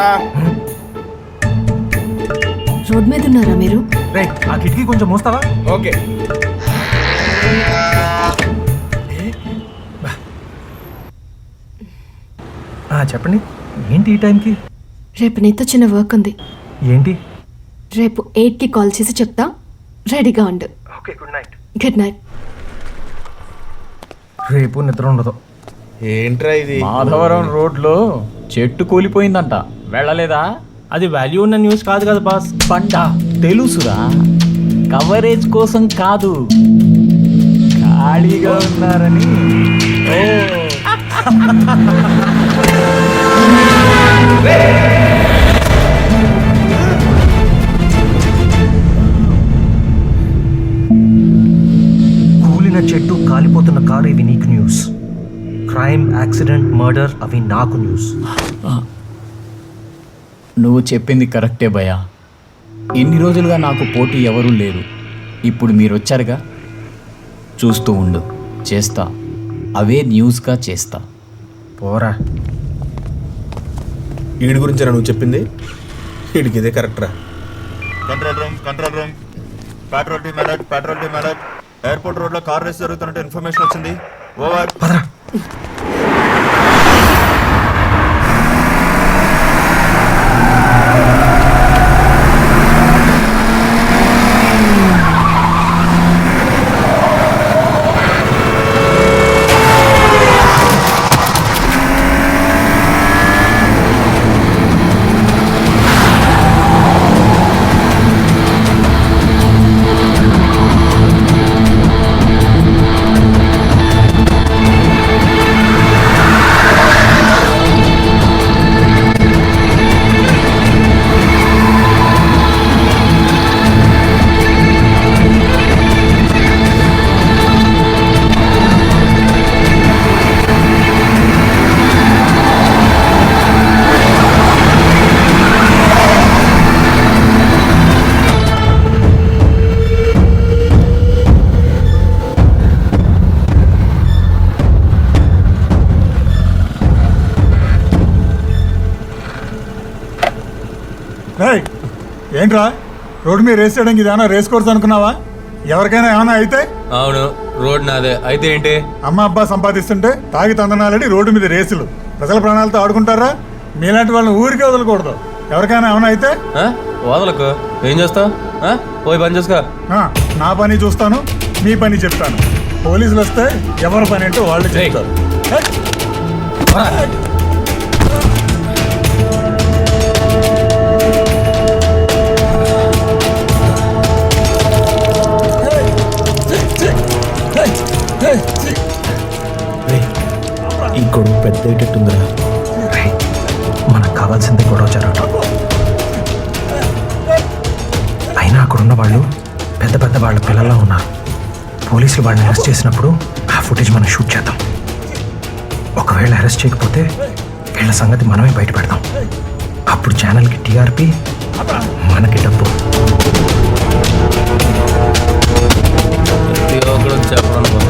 రోడ్ మీద ఉన్నారా మీరు?
రే, ఆ కిటికీ కొంచెం మోస్తావా?
ఓకే.
చెప్పండి, ఏంటి ఈ టైంకి?
రేపు నీతో చిన్న వర్క్ ఉంది.
ఏంటి?
రేపు 8కి కాల్ చేసి చెప్తా, రెడీగా ఉండు.
Okay, good night.
Good night.
రేపు నిద్ర ఉండదు.
ఏంట్రా ఇది?
మాధవరం రోడ్లో చెట్టు కూలిపోయిందంట, వెళ్ళలేదా?
అది వాల్యూ ఉన్న న్యూస్ కాదు కదా బాస్.
పండా తెలుసురా, కవరేజ్ కోసం కాదు, ఖాళీగా ఉన్నారని. ఓ
కూలిన చెట్టు, కాలిపోతున్న కారు, ఇవి నీకు న్యూస్. క్రైమ్, యాక్సిడెంట్, మర్డర్, అవి నాకు న్యూస్.
నువ్వు చెప్పింది కరెక్టే భయ్యా. ఇన్ని రోజులుగా నాకు పోటీ ఎవరూ లేరు. ఇప్పుడు మీరు వచ్చారుగా, చూస్తూ ఉండు, చేస్తా. అవే న్యూస్గా చేస్తా.
పోరా.
వీడి గురించి నువ్వు చెప్పింది? వీడికి ఇదే కరెక్ట్రా.
Control room, control room. Patrol team alert, patrol team alert. Airport road లో కార్ రేస్ జరుగుతున్నట్టు ఇన్ఫర్మేషన్ వచ్చింది. ఓవర్.
పదరా.
ఏంట్రా రోడ్డు మీద రేస్ చేయడానికి ఇదేమన్నా రేస్ కోర్స్ అనుకున్నావా? ఎవరికైనా ఏమైనా అయితే?
అవును, రోడ్ నాదే. అయితే ఏంటి?
అమ్మ అబ్బా సంపాదిస్తుంటే తాగి తందనాలని రోడ్డు మీద రేసులు. ప్రజల ప్రాణాలతో ఆడుకుంటారా? మీలాంటి వాళ్ళని ఊరికే వదలకూడదు. ఎవరికైనా ఏమైనా అయితే
వదలకు. ఏం చేస్తావు? పోయి పని చేసుకో.
నా పని చూస్తాను, మీ పని చెప్తాను. పోలీసులు వస్తే ఎవరి పని అంటే వాళ్ళు చెప్తారు.
ఈ గొడవ పెద్ద అయ్యేటట్టుందిరా.
మనకు కావాల్సింది గొడవ జరగటం. అయినా అక్కడున్న వాళ్ళు పెద్ద పెద్ద వాళ్ళ పిల్లల్లో ఉన్నారు. పోలీసులు వాళ్ళని అరెస్ట్ చేసినప్పుడు ఆ ఫుటేజ్ మనం షూట్ చేద్దాం. ఒకవేళ అరెస్ట్ చేయకపోతే వీళ్ళ సంగతి మనమే బయట పెడదాం. అప్పుడు ఛానల్కి టీఆర్పీ, మనకి డబ్బు.
చెప్పడం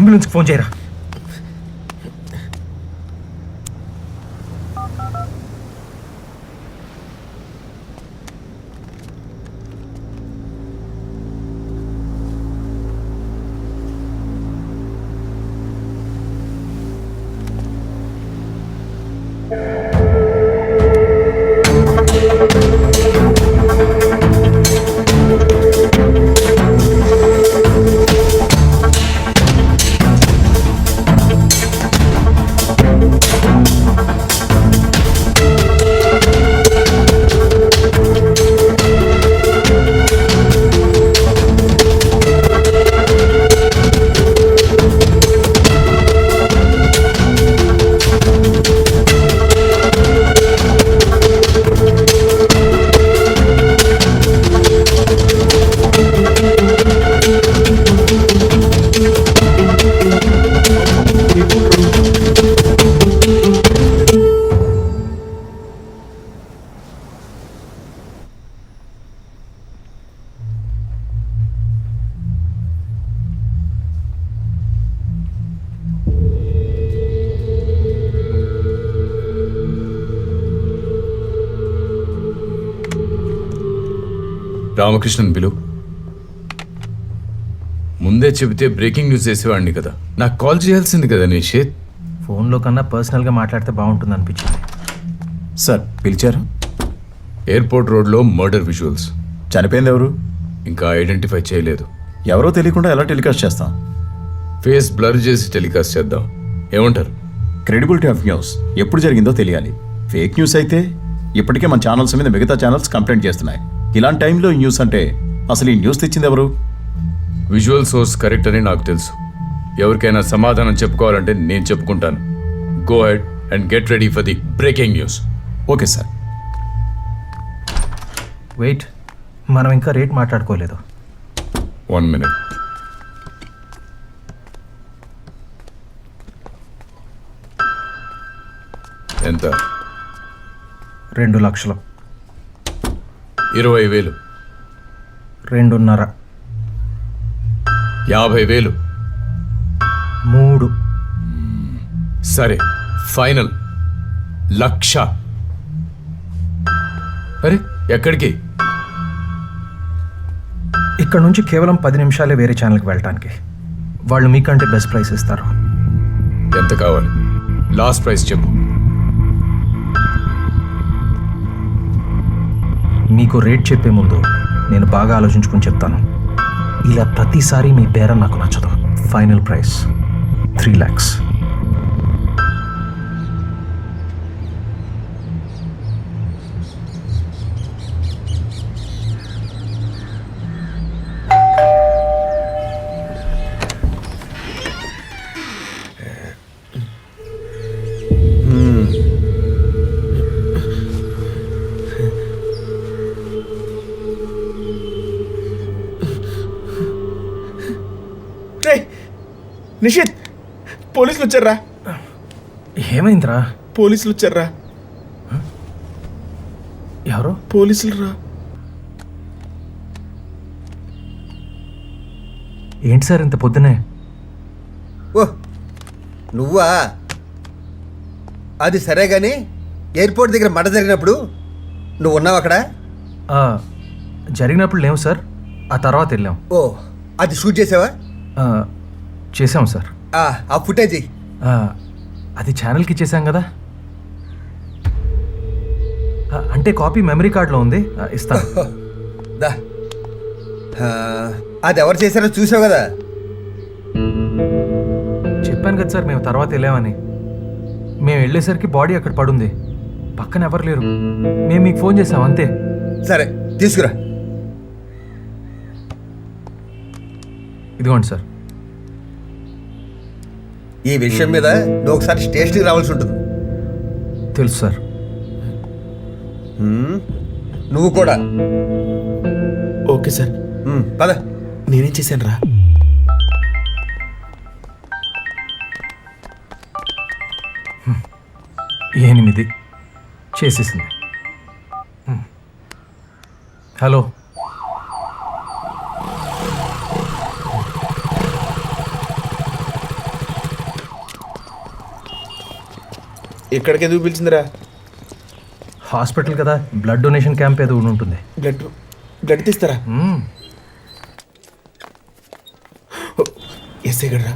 అంబులెన్స్కి ఫోన్ చేయరా.
రామకృష్ణన్ పిలు. ముందే చెబితే బ్రేకింగ్ న్యూస్ చేసేవాడిని కదా. నాకు కాల్ చేయాల్సింది కదా నిషేధ్.
ఫోన్లో కన్నా పర్సనల్గా మాట్లాడితే బాగుంటుంది అనిపించింది.
సార్ పిలిచారు?
ఎయిర్పోర్ట్ రోడ్లో మర్డర్ విజువల్స్.
చనిపోయింది ఎవరు?
ఇంకా ఐడెంటిఫై చేయలేదు.
ఎవరో తెలియకుండా ఎలా టెలికాస్ట్ చేస్తాం?
ఫేస్ బ్లర్ చేసి టెలికాస్ట్ చేద్దాం. ఏమంటారు?
క్రెడిబిలిటీ ఆఫ్ న్యూస్ ఎప్పుడు జరిగిందో తెలియాలి. ఫేక్ న్యూస్ అయితే ఇప్పటికే మన ఛానల్స్ మీద మిగతా ఛానల్స్ కంప్లైంట్ చేస్తున్నాయి. ఇలాంటి టైంలో ఈ న్యూస్ అంటే అసలు ఈ న్యూస్ తెచ్చింది ఎవరు?
విజువల్ సోర్స్ కరెక్ట్ అని నాకు తెలుసు. ఎవరికైనా సమాధానం చెప్పుకోవాలంటే నేను చెప్పుకుంటాను. Go ahead and get ready for the breaking news.
Okay sir.
Wait, మనం ఇంకా రేట్ మాట్లాడుకోలేదు.
1 minute. ఎంత?
2 లక్షలు.
20,000.
2.5.
50,000.
3.
సరే, ఫైనల్ 1,00,000. అరే ఎక్కడికి?
ఇక్కడ నుంచి కేవలం 10 నిమిషాలే వేరే ఛానల్కి వెళ్ళటానికి. వాళ్ళు మీకంటే బెస్ట్ ప్రైస్ ఇస్తారు.
ఎంత కావాలి? లాస్ట్ ప్రైస్ చెప్పు.
మీకు రేట్ చెప్పే ముందు నేను బాగా ఆలోచించుకుని చెప్తాను. ఇలా ప్రతిసారి మీ బేరం నాకు నచ్చదు. Final price 3 lakhs.
నిషిత్, పోలీసులు వచ్చారా?
ఏమైందిరా?
పోలీసులు వచ్చారా?
ఎవరు?
పోలీసులు రా.
ఏంటి సార్ ఇంత పొద్దునే?
ఓ నువ్వా? అది సరే కానీ ఎయిర్పోర్ట్ దగ్గర మడ జరిగినప్పుడు నువ్వు ఉన్నావు అక్కడ?
జరిగినప్పుడు లేవు సార్, ఆ తర్వాత వెళ్ళాం.
ఓ అది షూట్ చేసావా?
చేసాం సార్.
ఆ ఫుటేజ్
అది ఛానల్కి ఇచ్చేసాం కదా. అంటే కాపీ మెమరీ కార్డులో ఉంది, ఇస్తాను.
దా అది ఎవరు చేశారో చూసావు కదా.
చెప్పాను కదా సార్, మేము తర్వాత వెళ్ళామని. మేము వెళ్ళేసరికి బాడీ అక్కడ పడుంది, పక్కన ఎవరు లేరు. మేము మీకు ఫోన్ చేసాం అంతే.
సరే తీసుకురా.
ఇదిగోండి సార్.
ఈ విషయం మీద నువ్వు ఒకసారి స్టేషన్కి రావాల్సి ఉంటుంది.
తెలుసు సార్.
నువ్వు కూడా.
Okay sir.
పద.
నేనేం చేశాను రా?
ఎనిమిది చేసేసింది. హలో,
ఇక్కడికి ఎందుకు పిలిచిందిరా?
హాస్పిటల్ కదా, బ్లడ్ డొనేషన్ క్యాంప్ ఏదో ఉంటుంది.
బ్లడ్ తీస్తారా? ఎస్ఐ గడ్రా.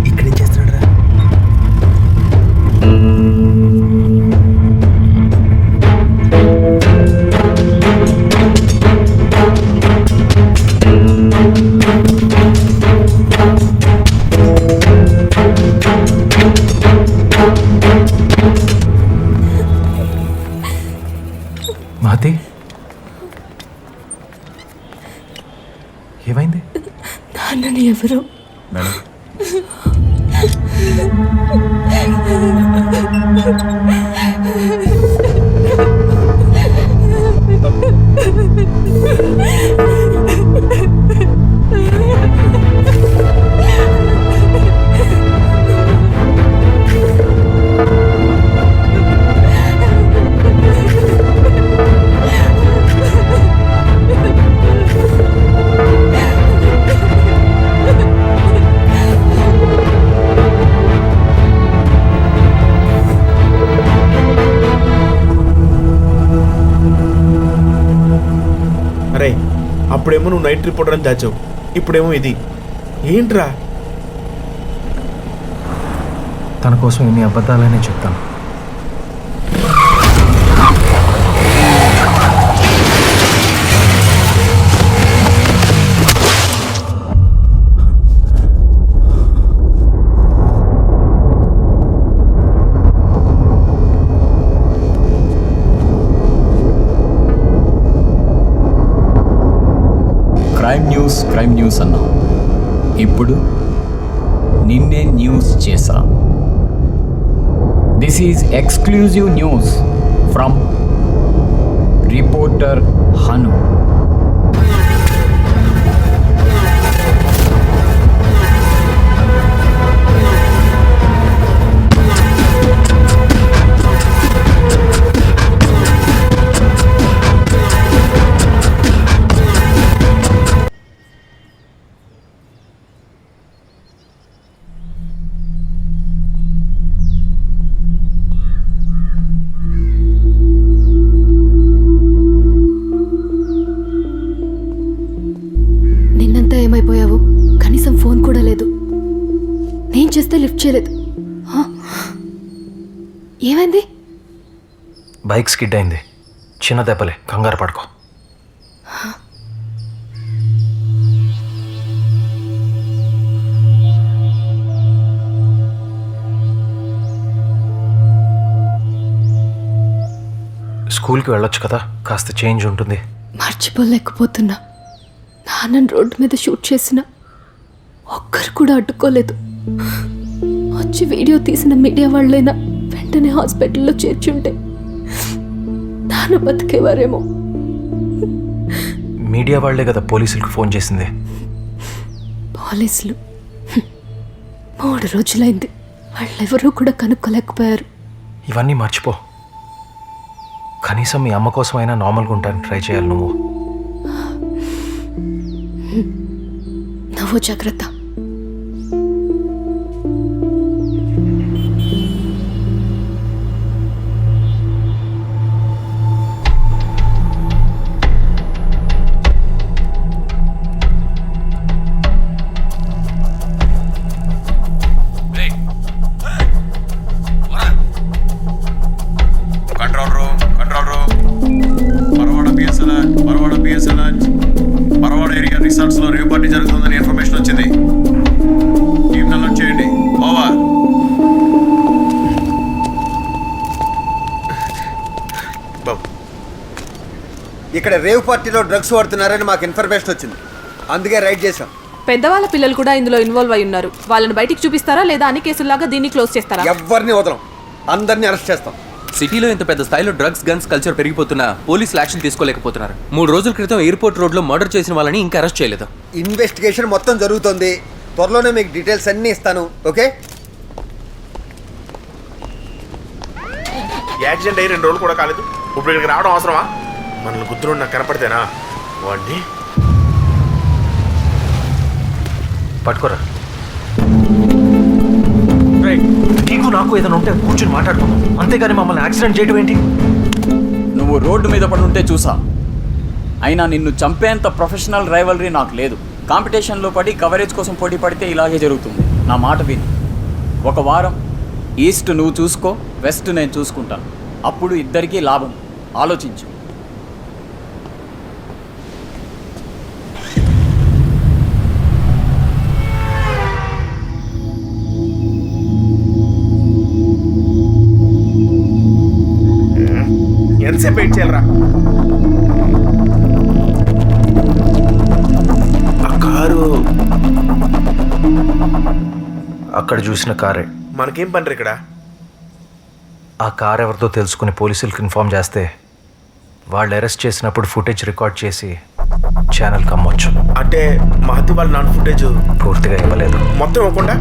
ఇక్కడేం చేస్తున్నాడు రా?
మహతి, ఏమైంది?
నాన్నని ఎవరు
మేడం
అరే, అప్పుడేమో నువ్వు నైట్ రిపోర్టర్ అని దాచావు, ఇప్పుడేమో ఇది ఏంట్రా?
తన కోసం ఎన్ని అబద్ధాలనే చెప్తాను.
క్రైమ్ న్యూస్ అన్నా, ఇప్పుడు నిన్నే న్యూస్ చేసా. This is exclusive news from reporter Hanu.
నిన్నంతా ఏమైపోయావు? కనీసం ఫోన్ కూడా లేదు. నేను చేస్తే లిఫ్ట్ చేయలేదు. ఏమైంది?
బైక్ స్కిడ్ అయింది. చిన్న దెబ్బలే, కంగారు పడుకో. స్కూల్కి వెళ్ళొచ్చు కదా, కాస్త చేంజ్ ఉంటుంది.
మర్చిపోలేకపోతున్నా. నాన్నని రోడ్డు మీద షూట్ చేసిన ఒక్కరు కూడా అడ్డుకోలేదు. వచ్చి వీడియో తీసిన మీడియా వాళ్ళైనా వెంటనే హాస్పిటల్లో చేర్చుంటే నాన్న బతికేవారేమో.
మీడియా వాళ్లే కదా పోలీసులకు ఫోన్ చేసింది.
పోలీసులు 3 రోజులైంది, వాళ్ళెవరూ కూడా కనుక్కోలేకపోయారు.
ఇవన్నీ మర్చిపో. కనీసం మీ అమ్మ కోసమైనా నార్మల్గా ఉంటాను ట్రై చేయాలి నువ్వు.
నువ్వు జాగ్రత్త.
Control room Paravada పిఎస్ఎల్ Paravada area resorts లో రేవ్ పార్టీ జరుగుతుందని ఇన్ఫర్మేషన్ వచ్చింది. టీమ్ అలర్ట్ చేయండి. ఓవర్.
ఇక్కడ రేవ్ పార్టీలో డ్రగ్స్ వాడుతున్నారని మాకు ఇన్ఫర్మేషన్ వచ్చింది, అందుకే రైడ్ చేశాం.
పెద్దవాళ్ళ పిల్లలు కూడా ఇందులో ఇన్వాల్వ్ అయి ఉన్నారు. వాళ్ళని బయటికి చూపిస్తారా లేదా అన్ని కేసుల్లాగా దీన్ని క్లోజ్ చేస్తారా?
ఎవరిని వదలం, అందరినీ అరెస్ట్ చేస్తాం.
సిటీలో ఇంత పెద్ద స్థాయిలో డ్రగ్స్ గన్స్ కల్చర్ పెరిగిపోతున్నా పోలీసులు యాక్షన్ తీసుకోలేకపోతున్నారు. 3 రోజుల క్రితం ఎయిర్పోర్ట్ రోడ్ లో మర్డర్ చేసిన వాళ్ళని ఇంకా అరెస్ట్ చేయలేదు.
ఇన్వెస్టిగేషన్ మొత్తం జరుగుతోంది, త్వరలోనే మీకు డీటెయిల్స్ అన్నీ ఇస్తాను. ఓకే?
యాక్సిడెంట్ అయ్యి 2 రోజులు కూడా కాలేదు, ఇప్పుడు ఇక్కడికి రావడం అవసరమా? మనల్ని గుర్తులు నాకు కనపడితేనా వాడిని
పట్టుకోరా. నీకు నాకు ఏదైనా ఉంటే కూర్చొని మాట్లాడుకుందాం, అంతేగాని మమ్మల్ని యాక్సిడెంట్ చేయడం ఏంటి?
నువ్వు రోడ్డు మీద పడి ఉంటే చూసా, అయినా నిన్ను చంపేంత ప్రొఫెషనల్ రైవలరీ నాకు లేదు. కాంపిటీషన్లో పడి కవరేజ్ కోసం పోటీ పడితే ఇలాగే జరుగుతుంది. నా మాట విని ఒక వారం ఈస్ట్ నువ్వు చూసుకో, వెస్ట్ నేను చూసుకుంటాను. అప్పుడు ఇద్దరికీ లాభం. ఆలోచించు.
ఎంతసేపు వెయిట్ చేయాలరా?
ఆ కారు అక్కడ చూసిన కారే.
మనకేం పని ఇక్కడ?
ఆ కార్ ఎవరితో తెలుసుకుని పోలీసులకు ఇన్ఫార్మ్ చేస్తే వాళ్ళు అరెస్ట్ చేసినప్పుడు ఫుటేజ్ రికార్డ్ చేసి ఛానల్కి అమ్మొచ్చు.
అంటే మహతి వాళ్ళ నాన్ ఫుటేజ్
పూర్తిగా ఇవ్వలేదు.
మొత్తం ఇవ్వకుండా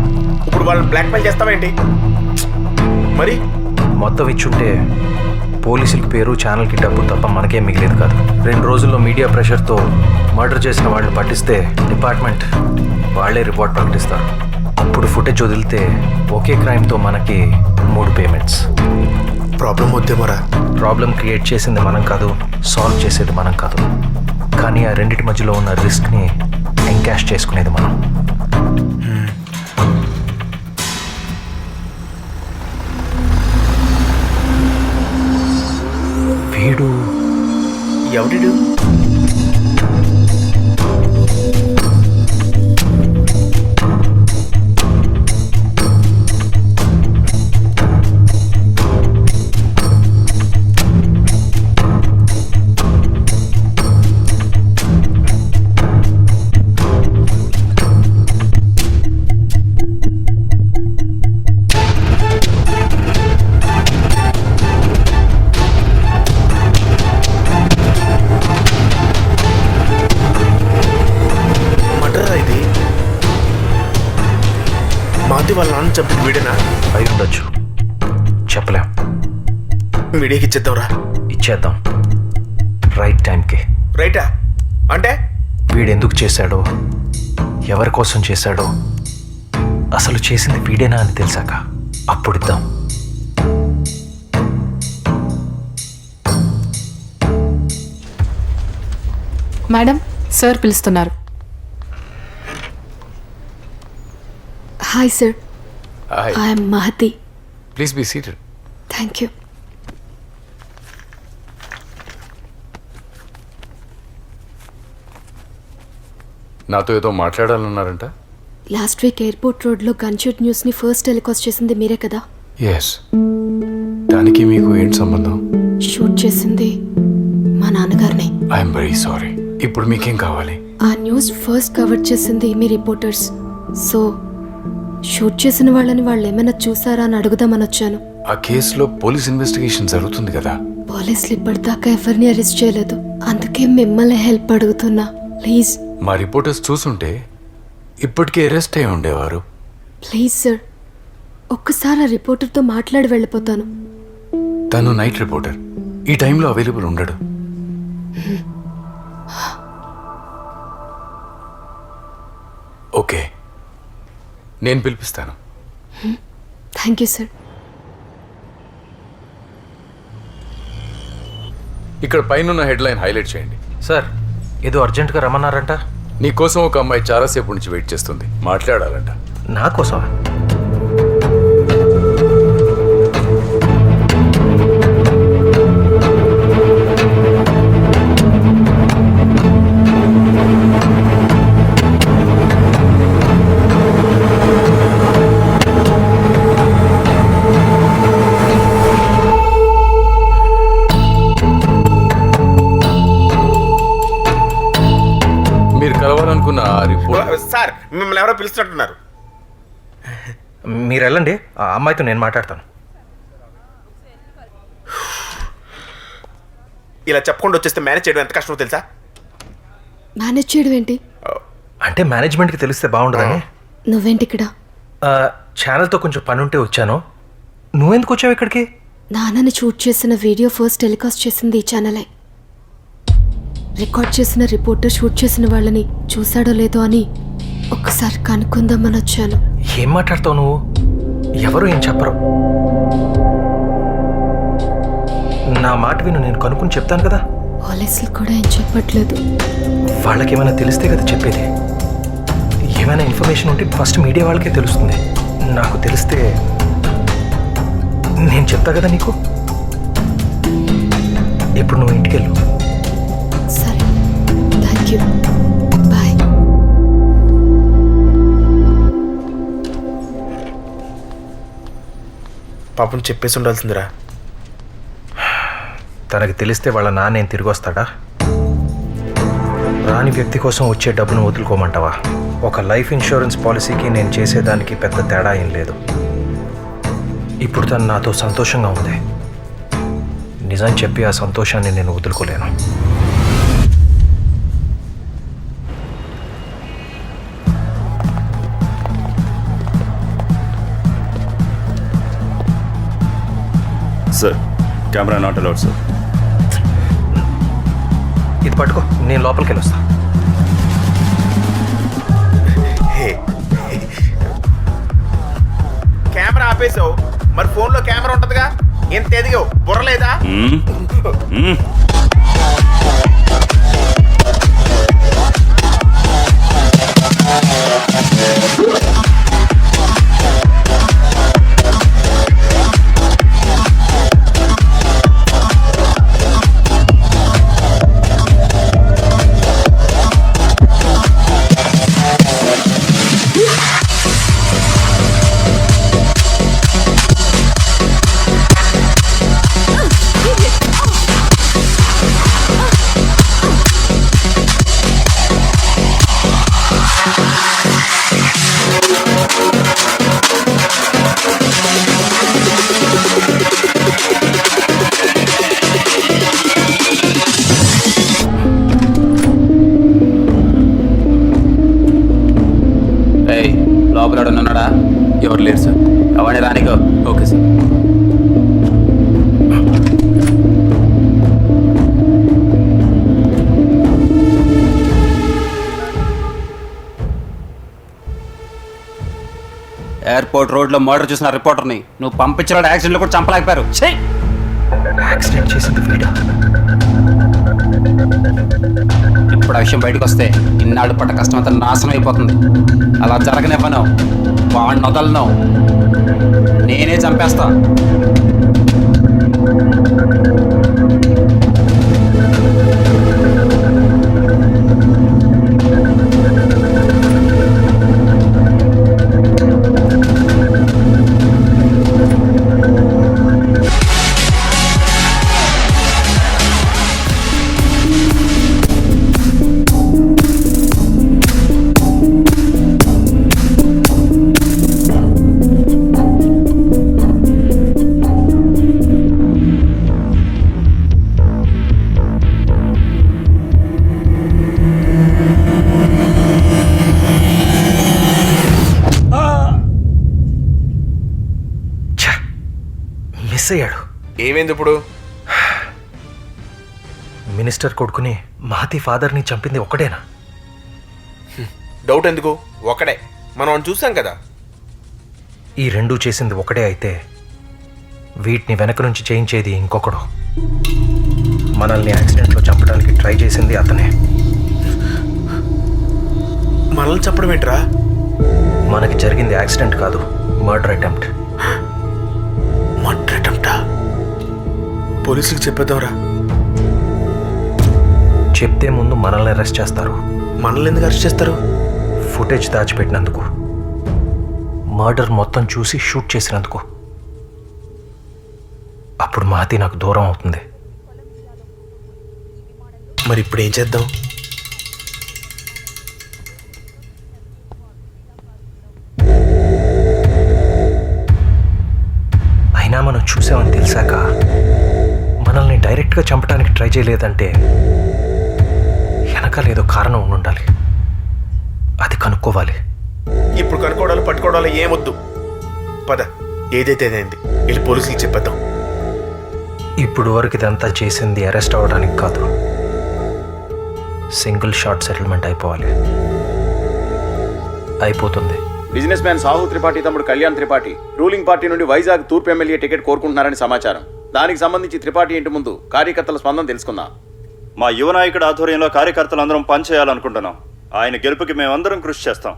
ఇప్పుడు వాళ్ళని బ్లాక్మెయిల్ చేస్తావేంటి? మరి
మొత్తం ఇచ్చుంటే పోలీసులకి పేరు, ఛానల్కి డబ్బు తప్ప మనకేం మిగిలేదు కాదు. 2 రోజుల్లో మీడియా ప్రెషర్తో మర్డర్ చేసిన వాళ్ళని పట్టిస్తే డిపార్ట్మెంట్ వాళ్ళే రిపోర్ట్ ప్రకటిస్తారు. అప్పుడు ఫుటేజ్ వదిలితే ఒకే క్రైమ్తో మనకి 3 పేమెంట్స్.
ప్రాబ్లం వద్దేమోరా?
ప్రాబ్లం క్రియేట్ చేసింది మనం కాదు, సాల్వ్ చేసేది మనం కాదు. కానీ ఆ రెండింటి మధ్యలో ఉన్న రిస్క్ని ఎంకాష్ చేసుకునేది మనం. వీడు
ఎవరిడు? వాళ్ళ నాన్న చంపిన వీడేనా?
అయి ఉండొచ్చు, చెప్పలేం.
మీడియాకి ఇచ్చేద్దాంరా.
ఇచ్చేద్దాం, రైట్ టైంకి.
రైటా అంటే?
వీడు ఎందుకు చేశాడో, ఎవరి కోసం చేశాడో, అసలు చేసింది వీడేనా అని తెలిసాక అప్పుడు ఇద్దాం.
మేడం, సార్ పిలుస్తున్నారు.
Hi sir, I'm Mahathi.
Please be seated.
Thank you.
నాతో ఏదో మాట్లాడాలన్నారంట.
లాస్ట్ వీక్ ఎయిర్పోర్ట్ రోడ్లో గన్షూట్ న్యూస్ని ఫస్ట్ టెలికాస్ట్ చేసింది మీరే కదా?
ఎస్. దానికి మీకు ఏంటి సంబంధం?
షూట్ చేసింది మా నాన్నగారిని.
I'm very sorry. ఇప్పుడు మీకేం కావాలి?
ఆ న్యూస్ ఫస్ట్ కవర్ చేసింది మీ రిపోర్టర్స్. సో షూట్ చేసిన వాళ్ళని వాళ్ళు ఏమైనా చూసారా అని అడుగుదామని వచ్చాను.
ఆ కేసులో పోలీస్ ఇన్వెస్టిగేషన్ జరుగుతుంది కదా.
పోలీసులు ఇప్పటిదాకా ఎవరిని అరెస్ట్ చేయలేదు, అందుకే మిమ్మల్ని హెల్ప్ అడుగుతున్నా, ప్లీజ్.
మా రిపోర్టర్స్ చూసుంటే ఇప్పటికే అరెస్ట్ అయి ఉండేవారు.
ప్లీజ్ సార్, ఒక్కసారి ఆ రిపోర్టర్తో మాట్లాడి వెళ్ళిపోతాను.
తను నైట్ రిపోర్టర్, ఈ టైంలో అవైలబుల్ ఉండడు. ఓకే, నేను పిలిపిస్తాను.
Thank you sir.
ఇక్కడ పైన హెడ్లైన్ హైలైట్ చేయండి.
సార్, ఏదో అర్జెంటుగా రమ్మన్నారంట.
నీకోసం ఒక అమ్మాయి చాలాసేపు నుంచి వెయిట్ చేస్తుంది, మాట్లాడాలంట.
నా కోసం?
సార్, మిమ్మల్ని ఎవరో పిలుస్తున్నట్టున్నారు.
మీరు వెళ్ళండి, ఆ అమ్మాయితో నేను మాట్లాడతాను.
ఇలా చెప్పకుండా వచ్చేస్తే మేనేజ్ చేయడం ఎంత కష్టమో తెలుసా?
మేనేజ్ చేయడం ఏంటి?
అంటే మేనేజ్మెంట్కి తెలిస్తే బాగుండదని.
నువ్వేంటి ఇక్కడ?
ఛానల్తో కొంచెం పని ఉంటే వచ్చాను. నువ్వెందుకు వచ్చావు ఇక్కడికి?
నాన్నని షూట్ చేసిన వీడియో ఫస్ట్ టెలికాస్ట్ చేసింది ఈ ఛానలే. రికార్డ్ చేసిన రిపోర్టర్ షూట్ చేసిన వాళ్ళని చూశాడో లేదో అని ఒక్కసారి కనుక్కుందామని వచ్చాను.
ఏం మాట్లాడతావు నువ్వు? ఎవరు ఏం చెప్పరు. నా మాట విను, నేను కనుక్కుని చెప్తాను కదా.
పోలీసులు కూడా ఏం చెప్పట్లేదు.
వాళ్ళకి ఏమైనా తెలిస్తే కదా చెప్పేది. ఏమైనా ఇన్ఫర్మేషన్ ఉంటే ఫస్ట్ మీడియా వాళ్ళకే తెలుస్తుంది. నాకు తెలిస్తే నేను చెప్తా కదా నీకు. ఇప్పుడు నువ్వు ఇంటికి వెళ్ళు.
సరే, థ్యాంక్ యూ, బాయ్.
పాపం చెప్పేసి ఉండాల్సిందిరా. తనకి తెలిస్తే వాళ్ళ నాన్న ఏం తిరిగి వస్తాడా? రాని వ్యక్తి కోసం వచ్చే డబ్బును వదులుకోమంటావా? ఒక లైఫ్ ఇన్సూరెన్స్ పాలసీకి నేను చేసేదానికి పెద్ద తేడా ఏం లేదు. ఇప్పుడు తను నాతో సంతోషంగా ఉంది. నిజం చెప్పి ఆ సంతోషాన్ని నేను వదులుకోలేను.
Sir, camera not allowed sir.
ఇది పట్టుకో, నేను లోపలికి వెళ్ళొస్తా.
కెమెరా ఆపేసావు, మరి ఫోన్లో కెమెరా ఉంటుందిగా. ఎంత ఎదిగావు, బుర్రలేదా?
లోపల ఉన్నాడా?
ఎవరు లేరు సార్.
అవన్నీ రానికో.
Okay sir.
ఎయిర్పోర్ట్ రోడ్లో మర్డర్ చూసిన రిపోర్టర్ని నువ్వు పంపించిన యాక్సిడెంట్లో కూడా చంపలేకపోయారు.
యాక్సిడెంట్ చేసింది వీడా?
ఇప్పుడు ఆ విషయం బయటకు వస్తే ఇన్నాళ్ళు పట్ట కష్టం అంతా నాశనం అయిపోతుంది. అలా జరగనివ్వను, వాడిని వదలను, నేనే చంపేస్తా.
మిస్ అయ్యాడు.
ఏమైంది ఇప్పుడు?
మినిస్టర్ కొడుకుని మహతి ఫాదర్ని చంపింది ఒకటేనా?
డౌట్ ఎందుకు, ఒకడే. మనం చూసాం కదా.
ఈ రెండూ చేసింది ఒకటే అయితే వీటిని వెనక నుంచి చేయించేది ఇంకొకడు. మనల్ని యాక్సిడెంట్లో చంపడానికి ట్రై చేసింది అతనే.
మనల్ని చెప్పడం ఏంట్రా?
మనకి జరిగింది యాక్సిడెంట్ కాదు, మర్డర్ అటెంప్ట్.
మర్డర్ అటెంప్టా? పోలీసులకు చెప్పేద్దాంరా.
చెప్తే ముందు మనల్ని అరెస్ట్ చేస్తారు.
మనల్ని ఎందుకు అరెస్ట్ చేస్తారు?
ఫుటేజ్ దాచిపెట్టినందుకు, మర్డర్ మొత్తం చూసి షూట్ చేసినందుకు. అప్పుడు మహతి నాకు దూరం అవుతుంది.
మరి ఇప్పుడు ఏం చేద్దాం?
అయినా మనం చూసామని తెలిసాక మనల్ని డైరెక్ట్గా చంపడానికి ట్రై చేయలేదంటే వెనకాలేదో కారణం ఉండాలి. అది కనుక్కోవాలి.
ఇప్పుడు కనుక్కోవడాలు పట్టుకోవడాలు ఏమొద్దు. పద, ఏదైతే అయింది, వెళ్ళి పోలీసులకు చెప్పేద్దాం.
ఇప్పుడు వరకు ఇదంతా చేసింది అరెస్ట్ అవ్వడానికి కాదు, సింగిల్ షాట్ సెటిల్మెంట్ అయిపోవాలి. అయిపోతుంది.
బిజినెస్ మ్యాన్ సాహు త్రిపాఠి తమ్ముడు కళ్యాణ్ త్రిపాఠి రూలింగ్ పార్టీ నుండి వైజాగ్ తూర్పు ఎమ్మెల్యే టికెట్ కోరుకుంటున్నారని సమాచారం. దానికి సంబంధించి త్రిపాఠి ఇంటి ముందు కార్యకర్తల స్పందన తెలుసుకుందాం.
మా యువ నాయకుడి ఆధ్వర్యంలో కార్యకర్తలందరం పనిచేయాలనుకుంటున్నాం. ఆయన గెలుపుకి మేమందరం కృషి చేస్తాం.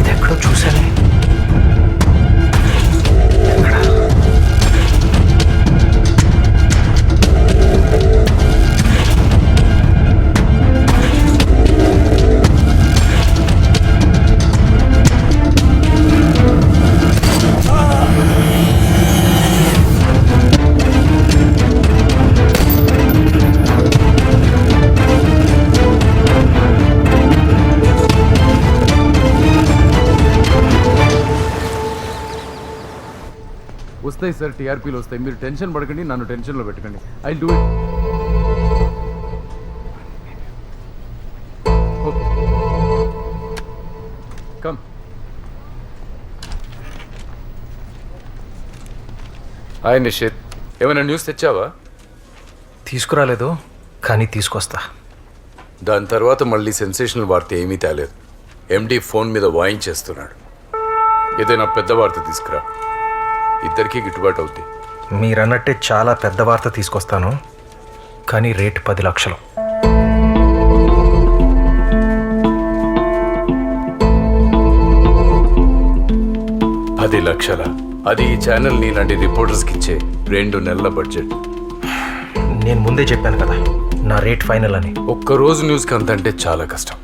ఇది ఎక్కడో చూసానే.
వస్తాయి సార్, టీఆర్పీలు వస్తాయి. మీరు టెన్షన్ పడకండి, నన్ను టెన్షన్లో పెట్టకండి. I do it. Okay, come. Hi Nishith, ఏమైనా న్యూస్ తెచ్చావా?
తీసుకురాలేదు, కానీ తీసుకొస్తా.
దాని తర్వాత మళ్ళీ సెన్సేషనల్ వార్త ఏమీ తేలేదు. ఎండి ఫోన్ మీద వాయించేస్తున్నాడు. ఏదైనా పెద్ద వార్త తీసుకురా, ఇద్దరికీ గిట్టుబాటు అవుతాయి.
మీరన్నట్టే చాలా పెద్ద వార్త తీసుకొస్తాను, కానీ రేటు 10 లక్షలు.
అది లక్షల. అది ఈ ఛానల్ నీలాంటి రిపోర్టర్స్కి ఇచ్చే 2 నెలల బడ్జెట్.
నేను ముందే చెప్పాను కదా నా రేట్ ఫైనల్ అని.
ఒక్కరోజు న్యూస్కి అంతంటే చాలా కష్టం.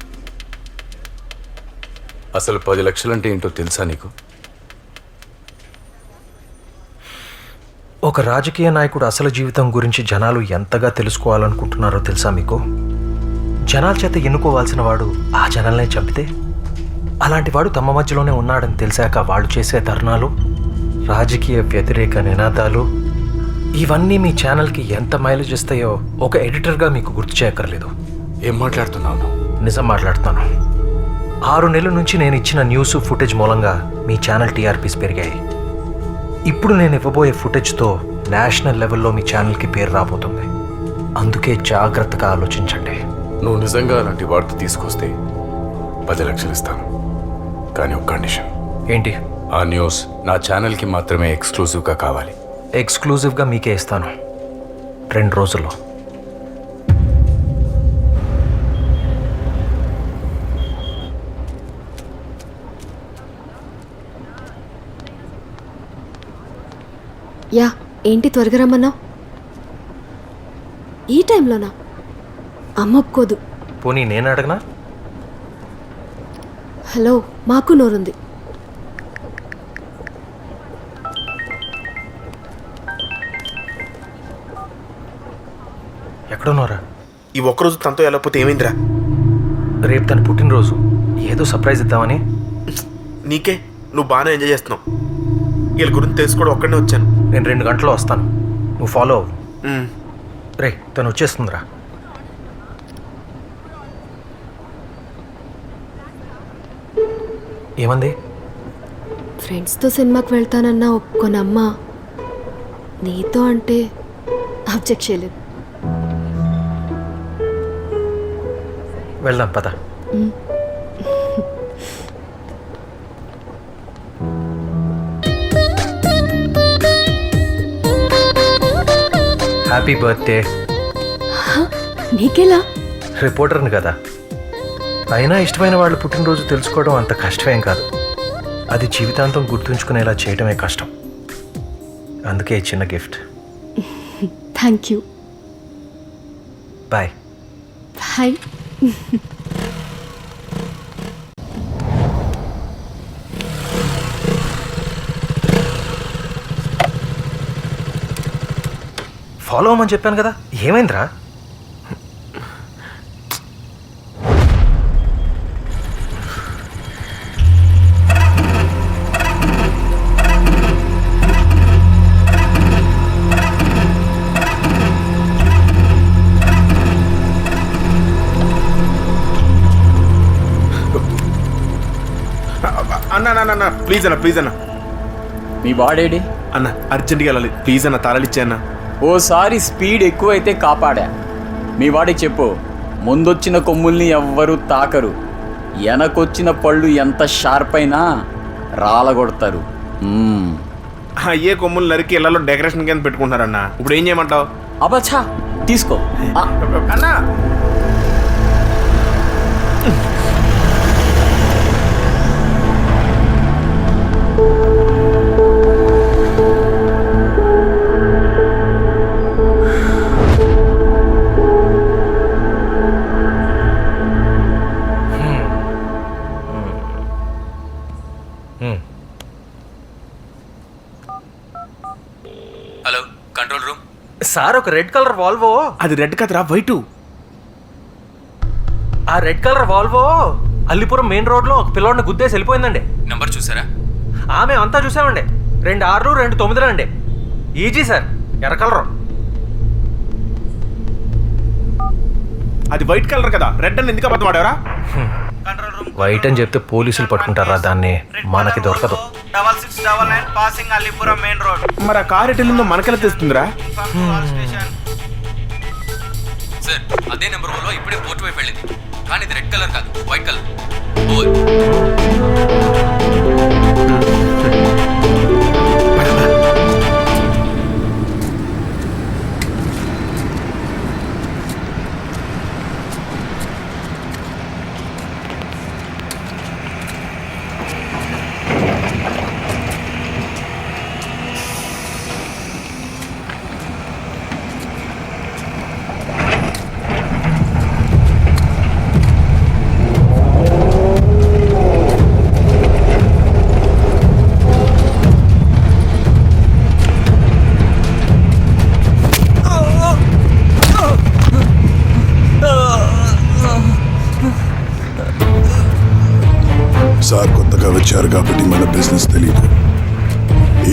అసలు 10 లక్షలంటే ఏంటో తెలుసా నీకు?
ఒక రాజకీయ నాయకుడు అసలు జీవితం గురించి జనాలు ఎంతగా తెలుసుకోవాలనుకుంటున్నారో తెలుసా మీకు? జనాల చేత ఎన్నుకోవాల్సిన వాడు ఆ జనాలనే చంపితే, అలాంటి వాడు తమ మధ్యలోనే ఉన్నాడని తెలిసాక వాళ్ళు చేసే ధర్నాలు, రాజకీయ వ్యతిరేక నినాదాలు, ఇవన్నీ మీ ఛానల్కి ఎంత మైలేజ్ ఇస్తాయో ఒక ఎడిటర్గా మీకు గుర్తు చేయక్కర్లేదు.
ఏం మాట్లాడుతున్నావు?
నిజం మాట్లాడుతున్నాను. 6 నెలల నుంచి నేను ఇచ్చిన న్యూస్ ఫుటేజ్ మూలంగా మీ ఛానల్ టీఆర్పీస్ పెరిగాయి. ఇప్పుడు నేను ఇవ్వబోయే ఫుటేజ్తో నేషనల్ లెవెల్లో మీ ఛానల్కి పేరు రాబోతుంది. అందుకే జాగ్రత్తగా ఆలోచించండి.
నువ్వు నిజంగా అలాంటి వార్త తీసుకొస్తే 10 లక్షలు ఇస్తాను, కానీ ఒక కండిషన్.
ఏంటి?
ఆ న్యూస్ నా ఛానల్కి మాత్రమే ఎక్స్క్లూజివ్గా కావాలి.
ఎక్స్క్లూజివ్గా మీకే ఇస్తాను 2 రోజుల్లో.
యా, ఏంటి త్వరగా రమ్మన్నావు? ఈ టైంలోనా? అమ్మ ఒప్పుకోదు.
పోనీ నేను అడగనా?
హలో, మాకు నోరుంది.
ఎక్కడున్నారా?
ఈ ఒక్కరోజు తనతో వెళ్ళకపోతే ఏమైందిరా?
రేపు తన పుట్టినరోజు, ఏదో సర్ప్రైజ్ ఇద్దామని.
నీకే, నువ్వు బాగానే ఎంజాయ్ చేస్తున్నావు. వీళ్ళ గురించి తెలుసుకోవడం ఒక్కడనే వచ్చాను.
నేను 2 గంటల్లో వస్తాను, నువ్వు ఫాలో అవ్వు. రే, తను వచ్చేస్తుందిరా. ఏమంది?
ఫ్రెండ్స్తో సినిమాకి వెళ్తానన్నా ఒప్పుకోనమ్మ, నీతో అంటే అబ్జెక్ట్ చేయలేదు.
వెళ్దాం పద. Happy birthday.
నీకెలా?
రిపోర్టర్ని కదా, అయినా ఇష్టమైన వాళ్ళు పుట్టినరోజు తెలుసుకోవడం అంత కష్టమేం కాదు. అది జీవితాంతం గుర్తుంచుకునేలా చేయడమే కష్టం. అందుకే చిన్న gift.
Thank you.
Bye.
Bye.
Follow అవ్వమని చెప్పాను కదా, ఏమైందిరా?
అన్న ప్లీజ్ అన్న
మీ బాడేడి?
అన్న అర్జెంట్గా వెళ్ళాలి ప్లీజ్ అన్న, తాళాలిచ్చే అన్న.
ఓసారి స్పీడ్ ఎక్కువైతే కాపాడా. మీ వాడికి చెప్పు, ముందొచ్చిన కొమ్ముల్ని ఎవ్వరూ తాకరు, వెనకొచ్చిన పళ్ళు ఎంత షార్ప్ అయినా రాలగొడతారు.
అయ్యే కొమ్ములు నరికి ఇళ్లలో డెకరేషన్ కింద పెట్టుకుంటున్నారన్న, ఇప్పుడు ఏం చేయమంటావు?
అబ్బచ్చా తీసుకో
అన్నా.
Hello, control room.
సార్, ఒక రెడ్ కలర్ వాల్వో.
అది రెడ్ కదరా, వైటు.
ఆ red colour Volvo Allipuram main రోడ్లో ఒక పిల్లోడిని గుద్దేసి వెళ్ళిపోయిందండి.
నంబర్ చూసారా?
ఆమె అంతా చూసామండి. 2 6 2 9 అండి. ఈజీ సార్, ఎర్ర కలర్.
అది వైట్ కలర్ కదా, రెడ్ అని ఎందుకు అబద్ధం ఆడారా?
వైట్ అని చెప్తే పోలీసులు పట్టుకుంటారా దాన్ని? మనకి దొరకదు.
6699 పాసింగ్ అల్లిపురం మెయిన్ రోడ్.
మరి ఆ కార్ ఎటు వెళ్ళిందో మనకెలా తెలుస్తుందిరా?
సార్, అదే నెంబర్ వల్ల ఇప్పుడే పోర్ట్ వైపు వెళ్ళింది, కానీ ఇది రెడ్ కలర్ కాదు, వైట్ కలర్.
సార్ కొత్తగా వచ్చారు కాబట్టి మన బిజినెస్ తెలియదు.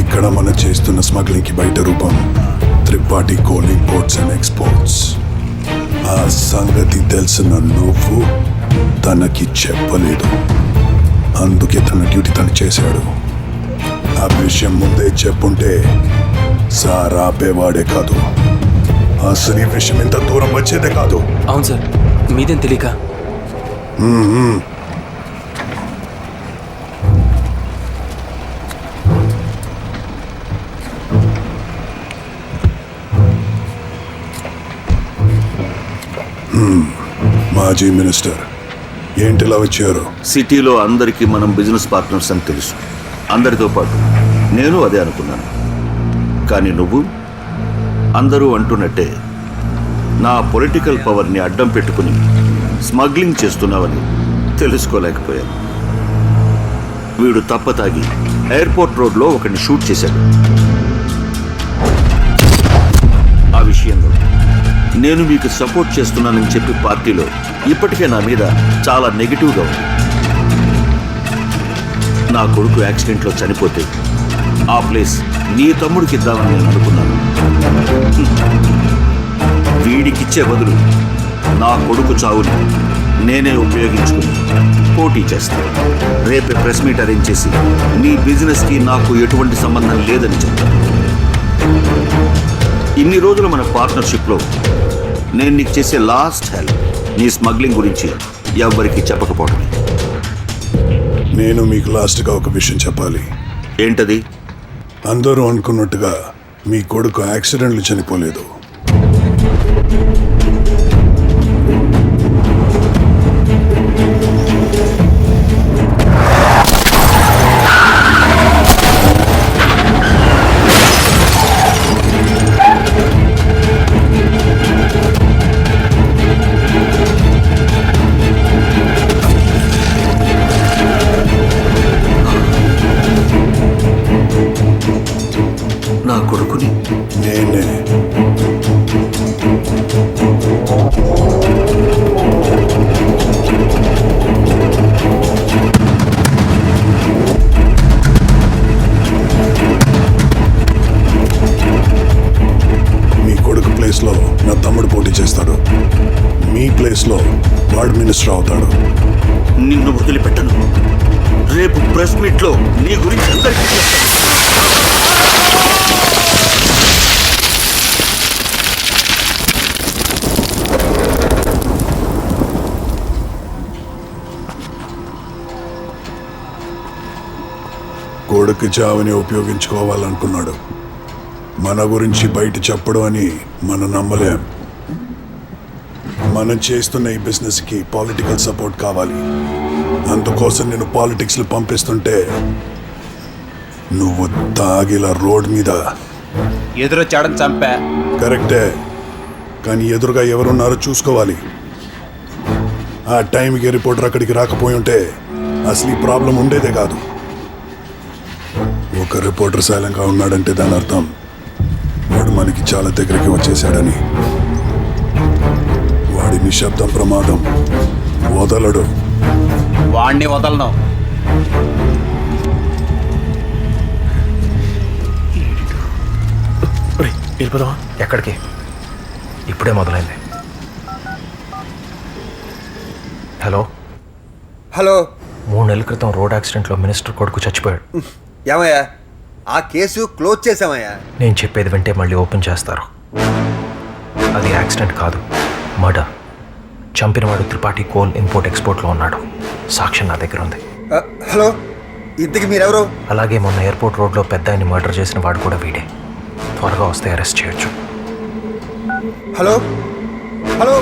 ఇక్కడ మనం చేస్తున్న స్మగ్లింగ్కి బయట రూపం Tripathi coal imports and exports. ఆ సంగతి తెలిసిన నువ్వు తనకి చెప్పలేదు, అందుకే తన డ్యూటీ తను చేశాడు. ఆ విషయం ముందే చెప్పుంటే సార్ ఆపేవాడే కాదు, అసలు ఈ విషయం ఇంత దూరం వచ్చేదే కాదు.
అవును సార్, మీదేం తెలియక.
మాజీ మినిస్టర్, ఏంటిలా వచ్చారు?
సిటీలో అందరికీ మనం బిజినెస్ పార్ట్నర్స్ అని తెలుసు, అందరితో పాటు నేను అదే అనుకున్నాను. కానీ నువ్వు అందరూ అంటున్నట్టే నా పొలిటికల్ పవర్ని అడ్డం పెట్టుకుని స్మగ్లింగ్ చేస్తున్నావని తెలుసుకోలేకపోయాను. వీడు తప్పతాగి ఎయిర్పోర్ట్ రోడ్లో ఒకరిని షూట్ చేశాడు. ఆ విషయంలో నేను మీకు సపోర్ట్ చేస్తున్నానని చెప్పి పార్టీలో ఇప్పటికే నా మీద చాలా నెగిటివ్గా ఉంది. నా కొడుకు యాక్సిడెంట్లో చనిపోతే ఆ ప్లేస్ నీ తమ్ముడికి ఇద్దామని నేను అనుకున్నాను. వీడికిచ్చే బదులు నా కొడుకు చావుని నేనే ఉపయోగించుకుని పోటీ చేస్తాను. రేపే ప్రెస్ మీట్ అరేంజ్ చేసి నీ బిజినెస్కి నాకు ఎటువంటి సంబంధం లేదని చెప్తాను. ఇన్ని రోజులు మన పార్ట్నర్షిప్లో నేను నీకు చేసే లాస్ట్ హెల్ప్ నీ స్మగ్లింగ్ గురించి ఎవ్వరికీ చెప్పకపోవడమే.
నేను మీకు లాస్ట్గా ఒక విషయం చెప్పాలి.
ఏంటది?
అందరూ అనుకున్నట్టుగా మీ కొడుకు యాక్సిడెంట్లు చనిపోలేదు.
నా కొడుకుని
నేనే. మీ కొడుకు ప్లేస్లో నా తమ్ముడు పోటీ చేస్తాడు, మీ ప్లేస్లో వాడు మినిస్టర్ అవుతాడు.
నిన్ను వదిలిపెట్టను.
రేపు ప్రెస్ మీట్ లో నీ గురించి అందరికీ చెప్తాను.
కొడుకు చావుని ఉపయోగించుకోవాలనుకున్నాడు. మన గురించి బయట చెప్పడం అని మనం నమ్మలేం. మనం చేస్తున్న ఈ బిజినెస్కి పొలిటికల్ సపోర్ట్ కావాలి. అందుకోసం నేను పాలిటిక్స్లో పంపిస్తుంటే నువ్వు తాగిలా రోడ్ మీద
ఎదురొచ్చాడని చంపా.
కరెక్టే, కానీ ఎదురుగా ఎవరున్నారో చూసుకోవాలి. ఆ టైంకి రిపోర్టర్ అక్కడికి రాకపోయి ఉంటే అసలు ఈ ప్రాబ్లం ఉండేదే కాదు. ఒక రిపోర్టర్ సైలెంట్గా ఉన్నాడంటే దాని అర్థం వాడు మనకి చాలా దగ్గరికి వచ్చేసాడని. వాడి నిశ్శబ్దం ప్రమాదం. వదలడు.
వాణ్ణి వదలను.
వెళ్ళిపోదామా?
ఎక్కడికి? ఇప్పుడే మొదలైంది. Hello
hello.
3 నెలల క్రితం రోడ్ యాక్సిడెంట్లో మినిస్టర్ కొడుకు చచ్చిపోయాడు.
ఏమయ్యా, ఆ కేసు క్లోజ్ చేసామయ్యా.
నేను చెప్పేది వింటే మళ్ళీ ఓపెన్ చేస్తారు. అది యాక్సిడెంట్ కాదు, మర్డర్. చంపినవాడు త్రిపాఠి కోల్ ఇంపోర్ట్ ఎక్స్పోర్ట్లో ఉన్నాడు. సాక్ష్యం నా దగ్గర ఉంది.
హలో, ఇంతకు మీరెవరు?
అలాగే మొన్న ఎయిర్పోర్ట్ రోడ్లో పెద్ద ఆయన్ని మర్డర్ చేసిన వాడు కూడా వీడే. త్వరగా వస్తే అరెస్ట్ చేయొచ్చు.
Hello hello.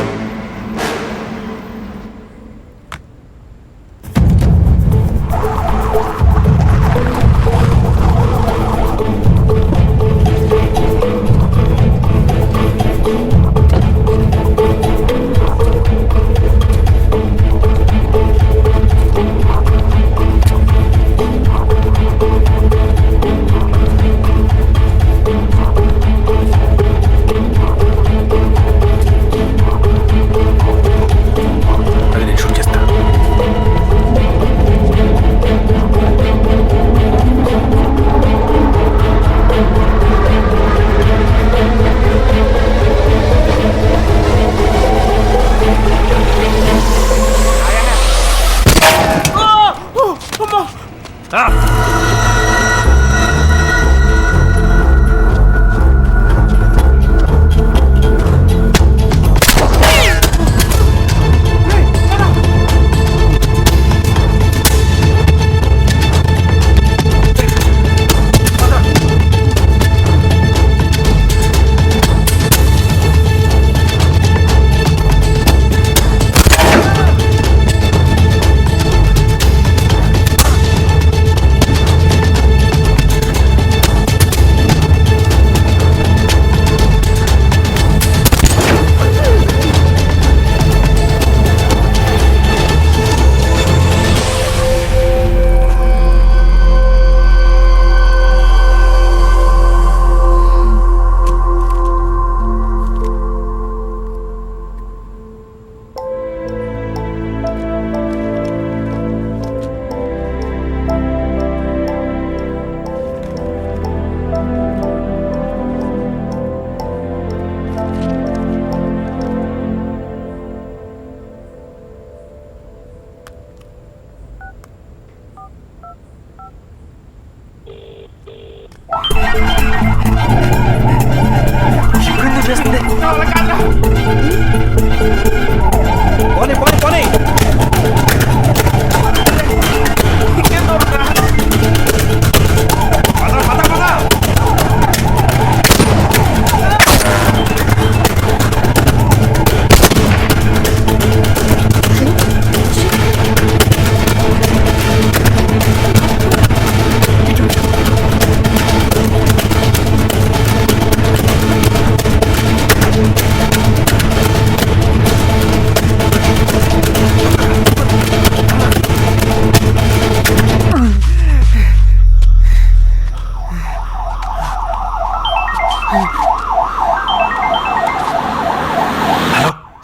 పోనీ పోనీ పోనీ.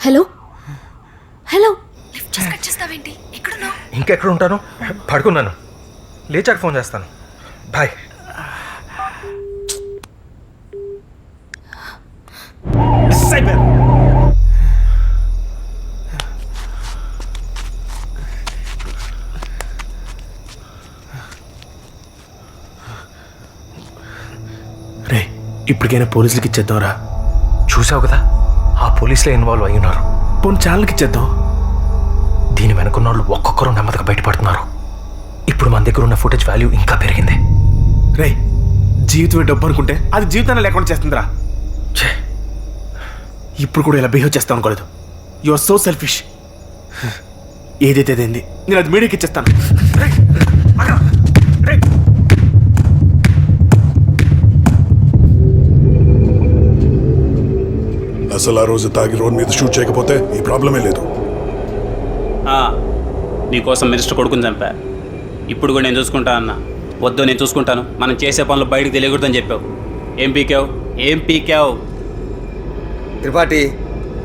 Hello hello. లిఫ్ట్ చేసి కట్ చేస్తావేంటి? ఎక్కడున్నావు?
ఇంకెక్కడ ఉంటాను? పడుకున్నాను. లేచాక ఫోన్ చేస్తాను. బాయ్.
ఇప్పటికైనా పోలీసులకి ఇచ్చేద్దాంరా.
చూసావు కదా, ఆ పోలీసులే ఇన్వాల్వ్ అయి ఉన్నారు.
పోనీ ఛానల్కి ఇచ్చేద్దాం.
దీని వెనుకున్న వాళ్ళు ఒక్కొక్కరు నెమ్మదిగా బయటపడుతున్నారు. ఇప్పుడు మన దగ్గర ఉన్న ఫుటేజ్ వాల్యూ ఇంకా పెరిగింది.
రే, జీవితమే డబ్బు అనుకుంటే అది జీవితాన్ని లేకుండా చేస్తుందిరా.
ఛే,
ఇప్పుడు కూడా ఇలా బిహేవ్ చేస్తాను అనుకోలేదు. You are so selfish. ఏదైతే అదేంది, నేను అది మీడియాకి ఇచ్చేస్తాను.
అసలు ఆ రోజు తాగి రోడ్ మీద షూట్ చేయకపోతే ఈ ప్రాబ్లమే లేదు.
నీకోసం మినిస్టర్ కొడుకుని చంపా. ఇప్పుడు కూడా నేను చూసుకుంటా అన్న. వద్దు, నేను చూసుకుంటాను. మనం చేసే పనులు బయటకు తెలియకూడదని చెప్పావు. ఏం పీకావు?
త్రిపాఠి,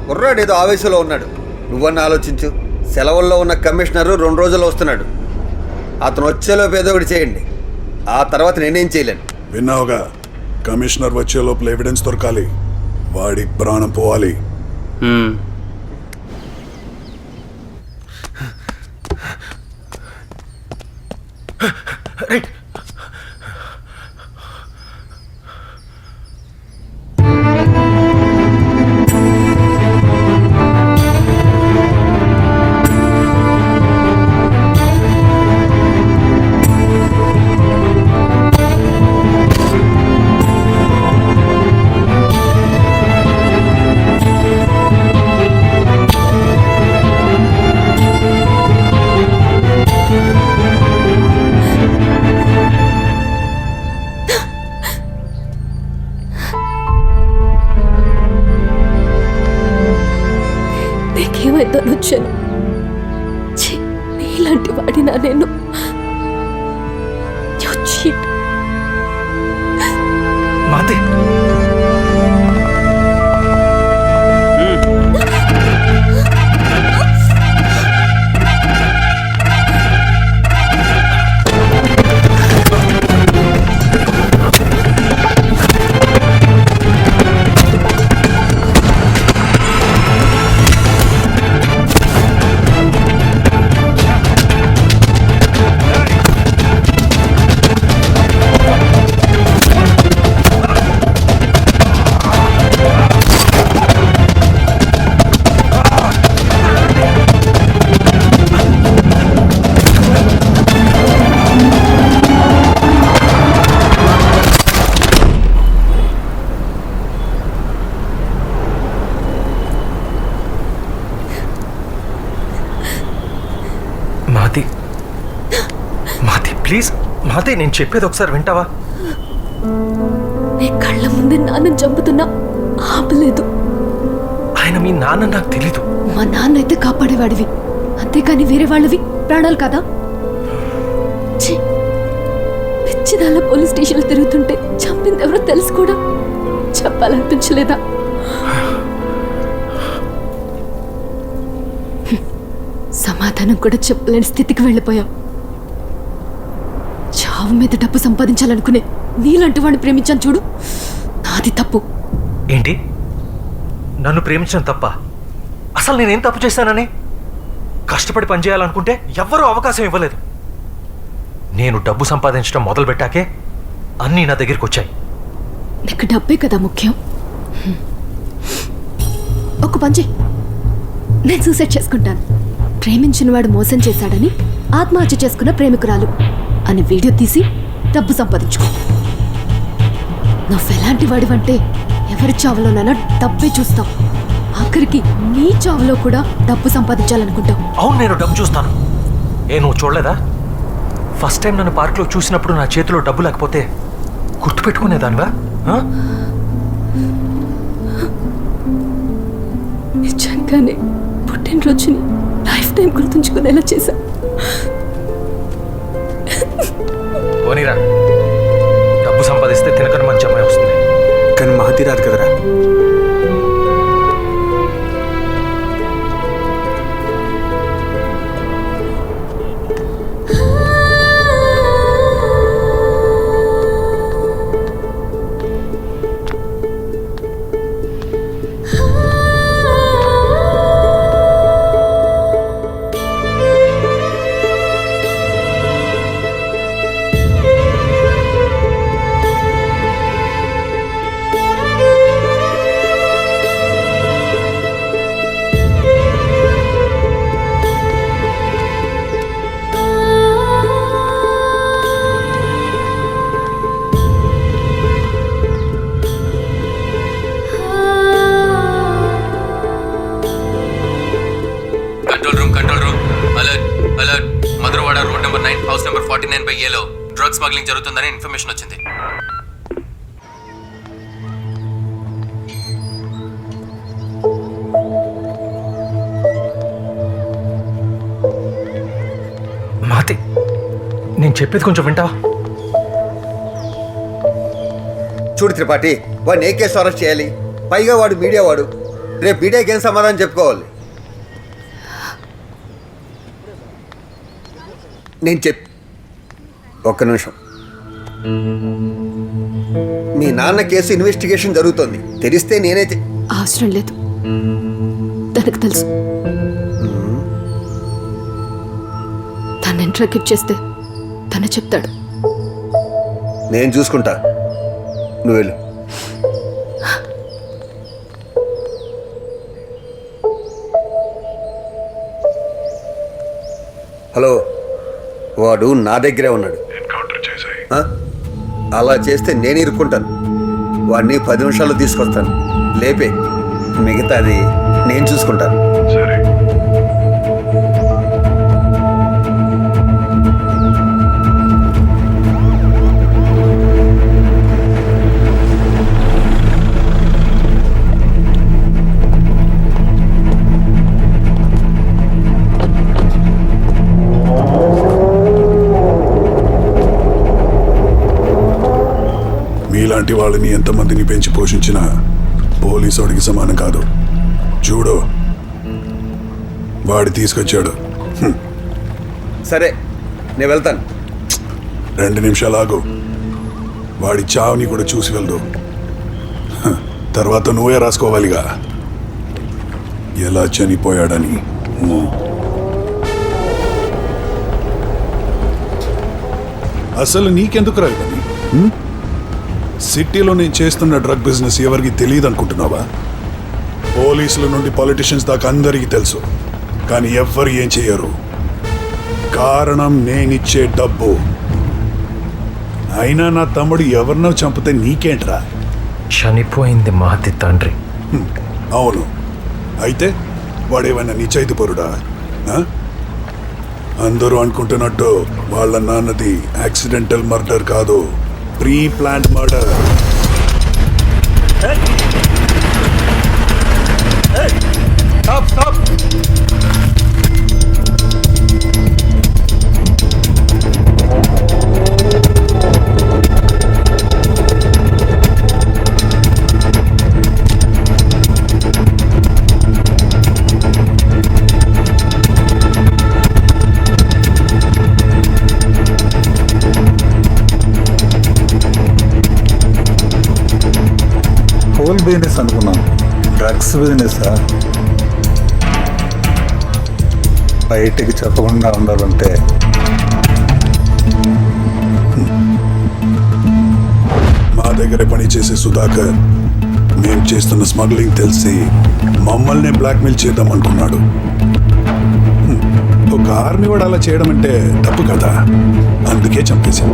కుర్రాడు ఏదో ఆవేశంలో ఉన్నాడు. నువ్వన్నా ఆలోచించు. సెలవుల్లో ఉన్న కమిషనరు 2 రోజుల్లో వస్తున్నాడు. అతను వచ్చేలోపు ఏదో ఒకటి చేయండి. ఆ తర్వాత నేనేం చేయలేను.
విన్నావుగా, కమిషనర్ వచ్చే లోపల ఎవిడెన్స్ దొరకాలి. వాడి ప్రాణం పోవాలి.
నీకేమైతే వచ్చాను. నీలాంటి వాడినా నేను? You cheat.
మాతే, ప్లీజ్ మాతే, నేను చెప్పేది ఒకసారి వింటావా?
నీ కళ్ళ ముందే నాన్నని చంపుతున్నా ఆపలేదు.
ఆయన మీ నాన్న నాకు తెలీదు.
మా నాన్న అయితే కాపాడేవాడివి, అంతేకాని వేరే వాళ్ళవి ప్రాణాలు కదా. పిచ్చిదాల పోలీస్ స్టేషన్లో తిరుగుతుంటే చంపింది ఎవరో తెలుసు కూడా చెప్పాలనిపించలేదా? సమాధానం కూడా చెప్పలేని స్థితికి వెళ్ళిపోయావు. చావు మీద డబ్బు సంపాదించాలనుకునే నీలాంటి వాడిని ప్రేమించాను చూడు, నాది తప్పు.
ఏంటి, నన్ను ప్రేమించడం తప్ప? అసలు నేనేం తప్పు చేశానని? కష్టపడి పనిచేయాలనుకుంటే ఎవ్వరూ అవకాశం ఇవ్వలేదు. నేను డబ్బు సంపాదించడం మొదలుపెట్టాకే అన్నీ నా దగ్గరికి వచ్చాయి.
నీకు డబ్బే కదా ముఖ్యం. ఒక పంచి, నేను సూసైడ్ చేసుకుంటాను. ప్రేమించిన వాడు మోసం చేశాడని ఆత్మహత్య చేసుకున్న ప్రేమికురాలు అని వీడియో తీసి డబ్బు సంపాదించుకో. నువ్వెలాంటి వాడివంటే ఎవరి చావులోనైనా డబ్బే చూస్తావు. ఆఖరికి నీ చావులో కూడా డబ్బు సంపాదించాలనుకుంటావు.
అవును, నేను డబ్బు చూస్తాను. నువ్వు చూడలేదా? ఫస్ట్ టైం నన్ను పార్క్లో చూసినప్పుడు నా చేతిలో డబ్బు లేకపోతే గుర్తుపెట్టుకునేదానివా?
నిజంగానే పుట్టినరోజుని లైఫ్ టైం గుర్తుంచుకునేలా చేశా.
పోనీరా, డబ్బు సంపాదిస్తే తినకని మంచి అమ్మాయి వస్తుంది.
కానీ మహతి రాదు కదరా.
హౌస్ నెంబర్ 49/Aలో డ్రగ్ స్మగ్లింగ్ జరుగుతుందని ఇన్ఫర్మేషన్ వచ్చింది.
మాతి, నేను చెప్పేది కొంచెం వింటావా?
చూడు త్రిపాఠి, వాడిని ఏ కేసు అరెస్ట్ చేయాలి? పైగా వాడు మీడియా వాడు. రేపు మీడియాకి ఏం సమాధానం చెప్పుకోవాలి? నేను ఒక్క నిమిషం. మీ నాన్న కేసు ఇన్వెస్టిగేషన్ జరుగుతోంది. తెలిస్తే నేనే
అవసరం లేదు, తనకు తెలుసు. తను ఇంట్రాక్ట్ చేస్తే తనే చెప్తాడు.
నేను చూసుకుంటా, నువ్వు వెళ్ళు. హలో, వాడు నా దగ్గరే ఉన్నాడు. ఆ? అలా చేస్తే నేను ఇరుక్కుంటాను. వాడిని 10 నిమిషాల్లో తీసుకొస్తాను. లేపే, మిగతాది నేను చూసుకుంటాను.
మీలాంటి వాళ్ళని ఎంతమందిని పెంచి పోషించినా పోలీసోడికి సమానం కాదు. చూడు, వాడి తీసుకొచ్చాడు.
సరే, నేను వెళ్తాను.
2 నిమిషాలు ఆగు. వాడి చావుని కూడా చూసి వెళ్దు. తర్వాత నువ్వే రాసుకోవాలిగా ఎలా చనిపోయాడని. అసలు నీకెందుకు రా ఇవన్నీ? సిటీలో నేను చేస్తున్న డ్రగ్ బిజినెస్ ఎవరికి తెలియదు అనుకుంటున్నావా? పోలీసుల నుండి పొలిటీషియన్స్ దాకా అందరికీ తెలుసు, కానీ ఎవ్వరు ఏం చేయరు. కారణం నేనిచ్చే డబ్బు. అయినా నా తమ్ముడు ఎవరినో చంపితే నీకేంట్రా?
చనిపోయింది మహతి తండ్రి.
అవును, అయితే వాడేమైనా నిశ్చయితపరుడా? అందరూ అనుకుంటున్నట్టు వాళ్ళ నాన్నది యాక్సిడెంటల్ మర్డర్ కాదు, pre planned murder. Whole business అనుకున్నాను, డ్రగ్స్ బిజినెస్. బయటికి చెప్పకుండా ఉండాలంటే మా దగ్గర పనిచేసే సుధాకర్ మేము చేస్తున్న స్మగ్లింగ్ తెలిసి మమ్మల్ని బ్లాక్మెయిల్ చేద్దాం అనుకున్నాడు. ఒక ఆర్మీ వాడు అలా చేయడం అంటే తప్పు కదా, అందుకే చంపేశాం.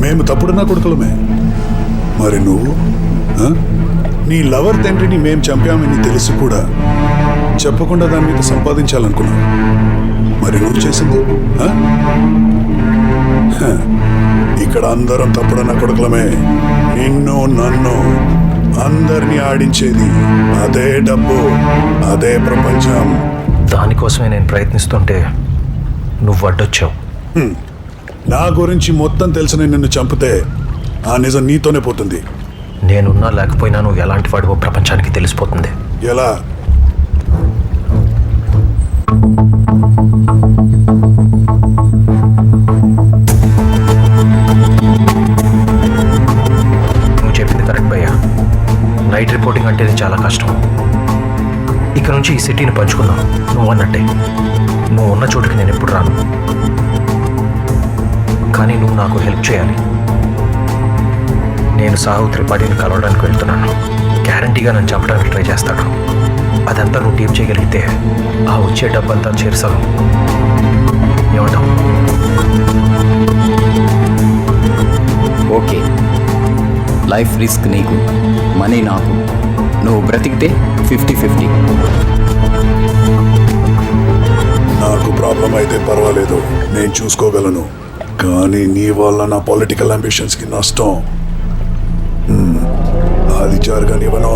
మేము తప్పుడున్నా కొడుకులమే. మరి నువ్వు నీ లవర్ తండ్రిని మేం చంపామని తెలిసి కూడా చెప్పకుండా దాని మీద సంపాదించాలనుకున్నావు. మరి నువ్వు చేసింది? ఇక్కడ అందరం తప్పుడున్న కొడుకులమే. నిన్ను నన్ను అందరినీ ఆడించేది అదే డబ్బు, అదే ప్రపంచం.
దానికోసమే నేను ప్రయత్నిస్తుంటే నువ్వు అడ్డొచ్చావు.
నా గురించి మొత్తం తెలిసిన నిన్ను చంపితే ఆ నిజం నీతోనే పోతుంది.
నేనున్నా లేకపోయినా నువ్వు ఎలాంటి వాడివో ప్రపంచానికి తెలిసిపోతుంది.
ఎలా?
నువ్వు చెప్పింది కరెక్ట్ భయ్యా. నైట్ రిపోర్టింగ్ అంటేది చాలా కష్టం. ఇక నుంచి ఈ సిటీని పంచుకుందాం. నువ్వు అన్నట్టే నువ్వు ఉన్న చోటుకి నేను ఎప్పుడు రాను, కానీ నువ్వు నాకు హెల్ప్ చేయాలి. నేను సాహు త్రిపాఠిని కలవడానికి వెళ్తున్నాను. గ్యారంటీగా నన్ను చంపడానికి ట్రై చేస్తాడు. అదంతా నువ్వు టీం చేయగలిగితే ఆ వచ్చే డబ్బంతా చేర్చాను. ఏమంటావు?
ఓకే, లైఫ్ రిస్క్ నీకు, మనీ నాకు. నువ్వు బ్రతికితే 50-50.
నాకు ప్రాబ్లం అయితే పర్వాలేదు, నేను చూసుకోగలను. కానీ నీ వల్ల నా పొలిటికల్ అంబిషన్స్కి నష్టం. అది జరగనివ్వను.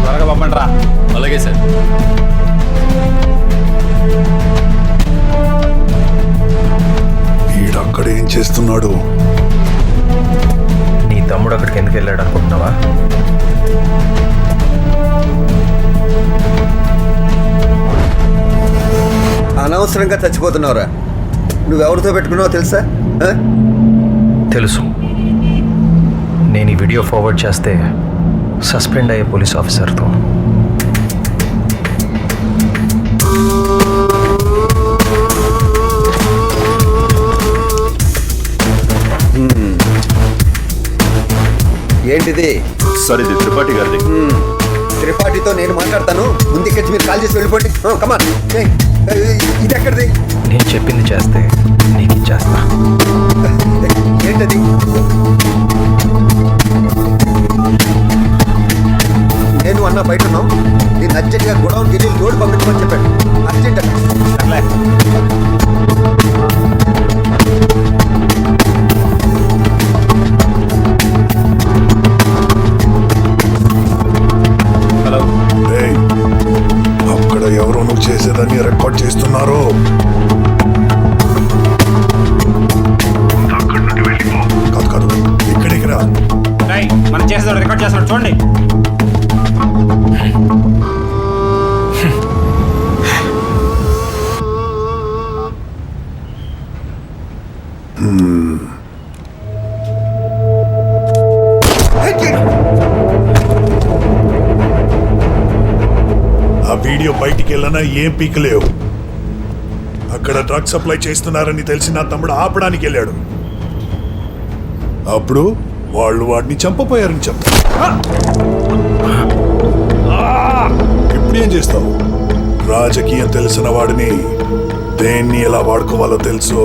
త్వరగా పంపండి రా.
అలాగే సార్.
ఈడక్కడ ఏం చేస్తున్నాడు?
నీ తమ్ముడు అక్కడికి ఎందుకు వెళ్ళాడు అనుకుంటున్నావా?
అనవసరంగా చచ్చిపోతున్నావురా. నువ్వెవరితో పెట్టుకున్నావో తెలుసా?
తెలుసు. నేను ఈ వీడియో ఫార్వర్డ్ చేస్తే సస్పెండ్ అయ్యే పోలీస్ ఆఫీసర్తో.
ఏంటిది?
సార్ ఇది త్రిపాఠి గారిది.
త్రిపాఠితో నేను మాట్లాడతాను. ముందుకెచ్చి మీరు కాల్ చేసి వెళ్ళిపోండి. కమాన్. ఇది ఎక్కడిది?
నేను చెప్పింది చేస్తే నీకు ఇచ్చేస్తా.
ఏంటది? నేను అన్న బయట ఉన్నాం. నేను అర్జెంట్గా గొడవకి వెళ్ళి లోడ్ పంపించమని చెప్పాడు. అర్జెంట్ అట్లా.
హలో.
ఏయ్, అక్కడ ఎవరో నువ్వు చేసేదాన్ని రికార్డ్ చేస్తున్నారు. కాదు కాదు, ఇక్కడికి రా.
మనం చేసేది రికార్డ్ చేస్తున్నాడు చూడండి.
ఆ వీడియో బయటికి వెళ్ళనా ఏం పీకలేవు. అక్కడ డ్రగ్ సప్లై చేస్తున్నారని తెలిసి నా తమ్ముడు ఆపడానికి వెళ్ళాడు. అప్పుడు వాళ్ళు వాడిని చంపపోయారని చెప్తారు. ఇప్పుడు ఏం చేస్తావు? రాజకీయం తెలిసిన వాడిని దేన్ని ఎలా వాడుకోవాలో తెలుసు.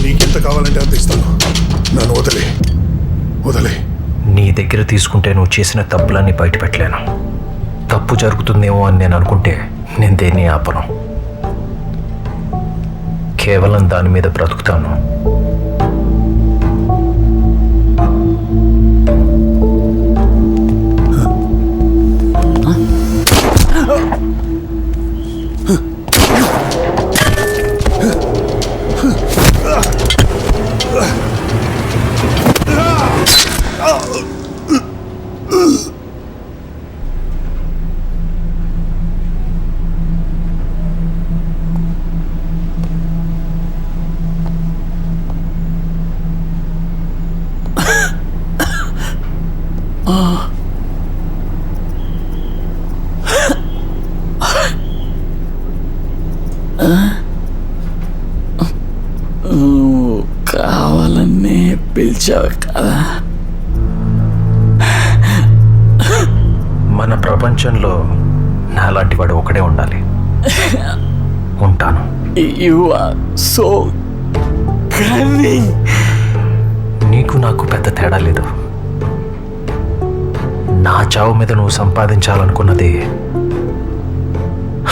నీకెంత కావాలంటే అంత ఇస్తాను. నన్ను వదిలే వదిలే.
నీ దగ్గర తీసుకుంటే నువ్వు చేసిన తప్పులన్నీ బయట పెట్టలేను. తప్పు జరుగుతుందేమో అని నేను అనుకుంటే నేను దేన్ని ఆపను. కేవలం దాని మీద బ్రతుకుతాను.
వచ్చావు కదా.
మన ప్రపంచంలో నాలాంటి వాడు ఒకడే ఉండాలి. ఉంటాను.
You are so cunning.
నీకు నాకు పెద్ద తేడా లేదు. నా చావు మీద నువ్వు సంపాదించాలనుకున్నది,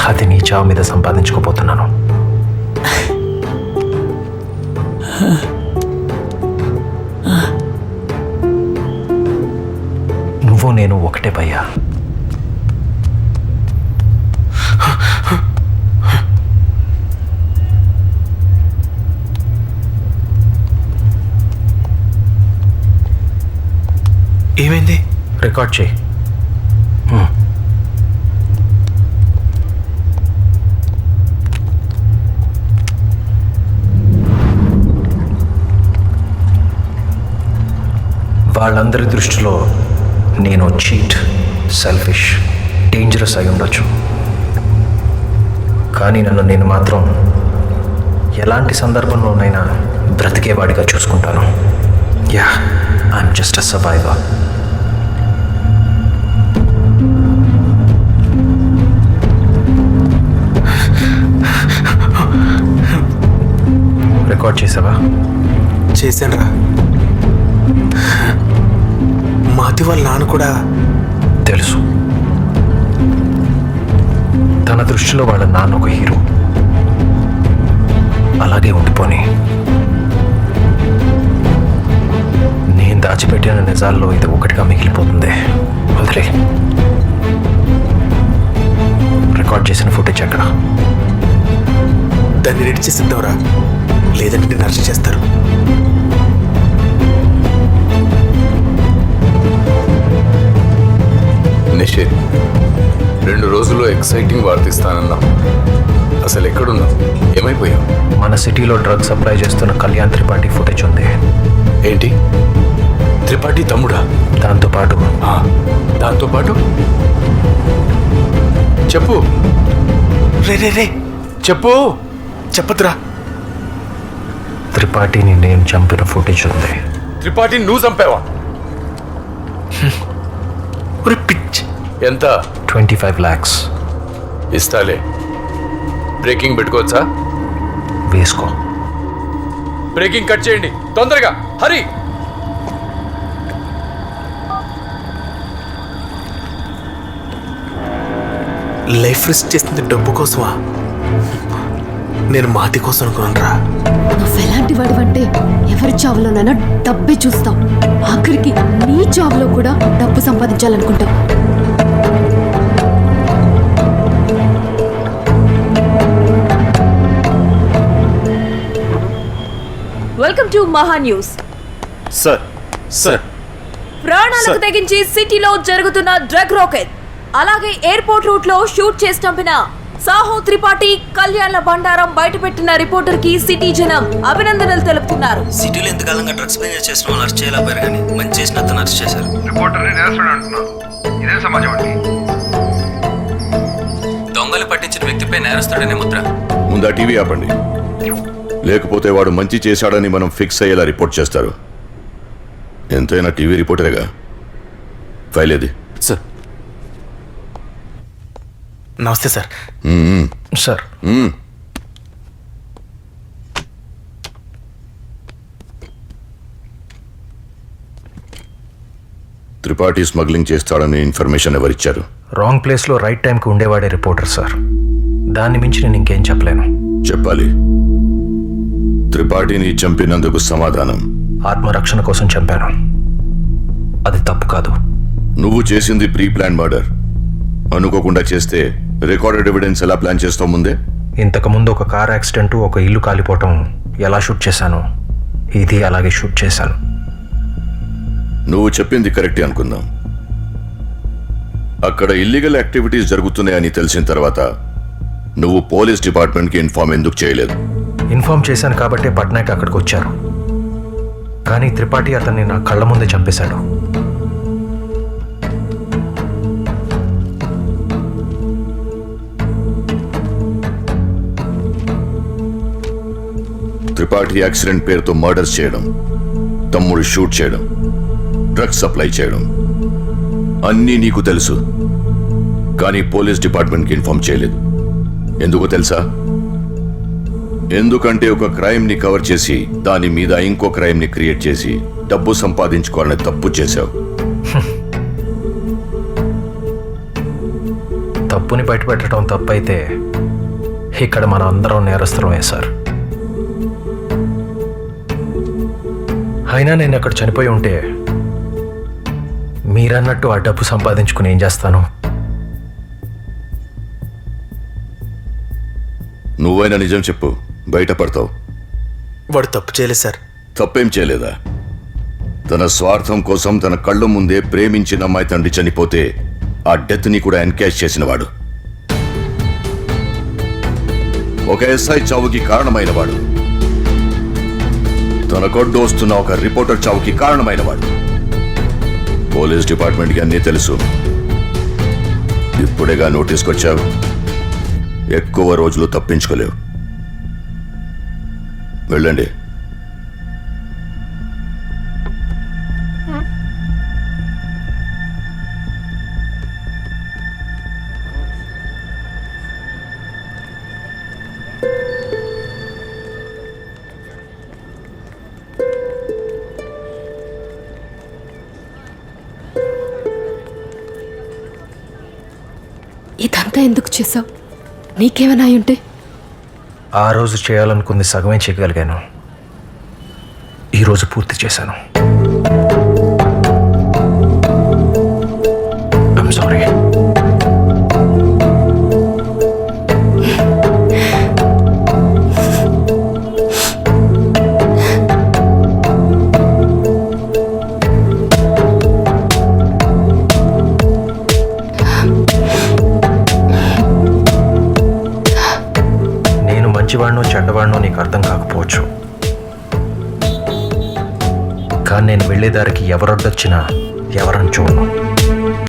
అది నీ చావు మీద సంపాదించుకోపోతున్నాను. నువ్వు నేను ఒకటే భయ్యా.
ఏమైంది?
రికార్డ్ చేయి. వాళ్ళందరి దృష్టిలో నేను చీట్, సెల్ఫిష్, డేంజరస్ అయి ఉండొచ్చు. కానీ నన్ను నేను మాత్రం ఎలాంటి సందర్భంలోనైనా బ్రతికేవాడిగా చూసుకుంటాను. Yeah, I'm just a survivor. Record చేసావా?
చేశానురా. మాతి వాళ్ళ నాన్న కూడా
తెలుసు. తన దృష్టిలో వాళ్ళ నాన్న ఒక హీరో. అలాగే ఉండిపోని. నేను దాచిపెట్టిన నిజాల్లో ఇది ఒకటిగా మిగిలిపోతుంది. వదిలే. రికార్డ్ చేసిన ఫుటేజ్ ఎక్కడ?
దాన్ని రెడీ చేసిద్దాంరా, లేదంటే నేను అరెస్ట్ చేస్తారు.
నిషేధ్, 2 రోజుల్లో ఎక్సైటింగ్ వార్త ఇస్తానన్నా. అసలు ఎక్కడున్నావు? ఏమైపోయావు?
మన సిటీలో డ్రగ్ సప్లై చేస్తున్న కళ్యాణ్ త్రిపాఠి ఫుటేజ్ ఉంది.
ఏంటి? త్రిపాఠి తమ్ముడా?
దాంతోపాటు
దాంతోపాటు చెప్పు.
రే
చెప్పు.
చెప్పదురా.
త్రిపాఠిని నేను చంపిన ఫుటేజ్ ఉంది.
త్రిపాఠిని నువ్వు చంపావా?
పిచ్.
ఎంత?
25 lakhs.
ఇస్తాలే. బ్రేకింగ్ పెట్టుకోవచ్చా?
వేసుకో.
బ్రేకింగ్ కట్ చేయండి తొందరగా. హరి.
లైఫ్ రిస్క్ చేస్తుంది డబ్బు కోసమా? నేను మాతి కోసం అనుకున్నాను.
నువ్వు ఎలాంటి వాడివంటే ఎవరి చావులోనైనా డబ్బే చూస్తావు. ఆఖరికి నీ చావులో కూడా డబ్బు సంపాదించాలనుకుంటావు.
వెల్కమ్ టు మహా న్యూస్.
సార్
ప్రాణాలకు తెగించి సిటీలో జరుగుతున్న డ్రగ్ రాకెట్, అలాగే ఎయిర్పోర్ట్ రూట్ లో షూట్ చేసి చంపిన సాహో త్రిపాఠి, కళ్యాణ్ల బండారం బయటపెట్టిన రిపోర్టర్ కి సిటీ జనం అభినందనలు తెలుపుతున్నారు.
సిటీలో ఎంతకాలంగా డ్రగ్స్ బిజినెస్ చేసిన వాళ్ళు అరెస్ట్ చేయలేకపోయారు, కానీ మంచి చేసిన అతను అరెస్ట్ చేశారు.
రిపోర్టర్ని నేరస్తుడు అంటున్నారు. ఇదే సమాజం అండి.
దొంగలు పట్టించిన వ్యక్తిపై నేరస్తుడనే ముద్ర.
ముందు ఆ టీవీ ఆపండి, లేకపోతే వాడు మంచి చేశాడని మనం ఫిక్స్ అయ్యేలా రిపోర్ట్ చేస్తారు. ఎంతైనా టీవీ రిపోర్టరేగా. ఫైల్ ఏది?
సార్ నమస్తే సార్.
సార్
త్రిపాఠి స్మగ్లింగ్ చేస్తాడని ఇన్ఫర్మేషన్ ఎవరిచ్చారు?
రాంగ్ ప్లేస్లో రైట్ టైంకి ఉండేవాడే రిపోర్టర్ సార్. దాన్ని మించి నేను ఇంకేం చెప్పలేను.
చెప్పాలి. త్రిపాఠిని చంపినందుకు సమాధానం?
ఆత్మరక్షణ కోసం చంపాను. అది తప్పు కాదు.
నువ్వు చేసింది ప్రీ ప్లాన్ మర్డర్. అనుకోకుండా చేస్తే రికార్డెడ్ ఎవిడెన్స్ ఎలా ప్లాన్ చేస్తావు ముందే?
ఇంతకుముందు ఒక కార్ యాక్సిడెంట్, ఒక ఇల్లు కాలిపోవటం ఎలా షూట్ చేశాను, ఇది అలాగే షూట్ చేశాను.
నువ్వు చెప్పింది కరెక్టే అనుకుందాం. అక్కడ ఇల్లీగల్ యాక్టివిటీస్ జరుగుతున్నాయని తెలిసిన తర్వాత నువ్వు పోలీస్ డిపార్ట్మెంట్కి ఇన్ఫార్మ్ ఎందుకు చేయలేదు?
ఇన్ఫార్మ్ చేశాను కాబట్టే పట్నాయక్ అక్కడికి వచ్చారు. కానీ త్రిపాఠి అతన్ని నా కళ్ళ ముందే చంపేశాడు.
త్రిపాఠి యాక్సిడెంట్ పేరుతో మర్డర్స్ చేయడం తమ్ముడు షూట్ చేయడం, డ్రగ్స్ సప్లై చేయడం అన్నీ నీకు తెలుసు. కానీ పోలీస్ డిపార్ట్మెంట్కి ఇన్ఫార్మ్ చేయలేదు. ఎందుకో తెలుసా? ఎందుకంటే ఒక క్రైమ్ ని కవర్ చేసి దాని మీద ఇంకో క్రైమ్ ని క్రియేట్ చేసి డబ్బు సంపాదించుకోవాలని తప్పు చేశావు.
తప్పుని బయటపెట్టడం తప్పైతే ఇక్కడ మనం అందరం నేరస్తులమే సార్. అయినా నేను అక్కడ చనిపోయి ఉంటే మీరన్నట్టు ఆ డబ్బు సంపాదించుకుని ఏం చేస్తాను?
నువ్వైనా నిజం చెప్పు, బయటపడతావు.
వాడు తప్పు చేయలేదు సార్.
తప్పేం చేయలేదా? తన స్వార్థం కోసం తన కళ్ళ ముందే ప్రేమించిన అమ్మాయి తండ్రి చనిపోతే ఆ డెత్ ని కూడా ఎన్కాష్ చేసినవాడు. ఒక ఎస్ఐ చావుకి కారణమైనవాడు. తన కొడ్డు వస్తున్న ఒక రిపోర్టర్ చావుకి కారణమైనవాడు. పోలీస్ డిపార్ట్మెంట్కి అన్నీ తెలుసు. ఇప్పుడేగా నోటీస్కొచ్చావు. ఎక్కువ రోజులు తప్పించుకోలేవు. వెళ్ళండి.
ఇదంతా ఎందుకు చేసావు? నీకేమైనా అయి ఉంటే?
ఆ రోజు చేయాలనుకుంది సగమే చేయగలిగాను. ఈరోజు పూర్తి చేశాను. I'm sorry. మంచివాడినో చెడ్డవాడినో నీకు అర్థం కాకపోవచ్చు, కానీ నేను వెళ్ళేదారికి ఎవరొడ్డొచ్చినా ఎవరని చూడను.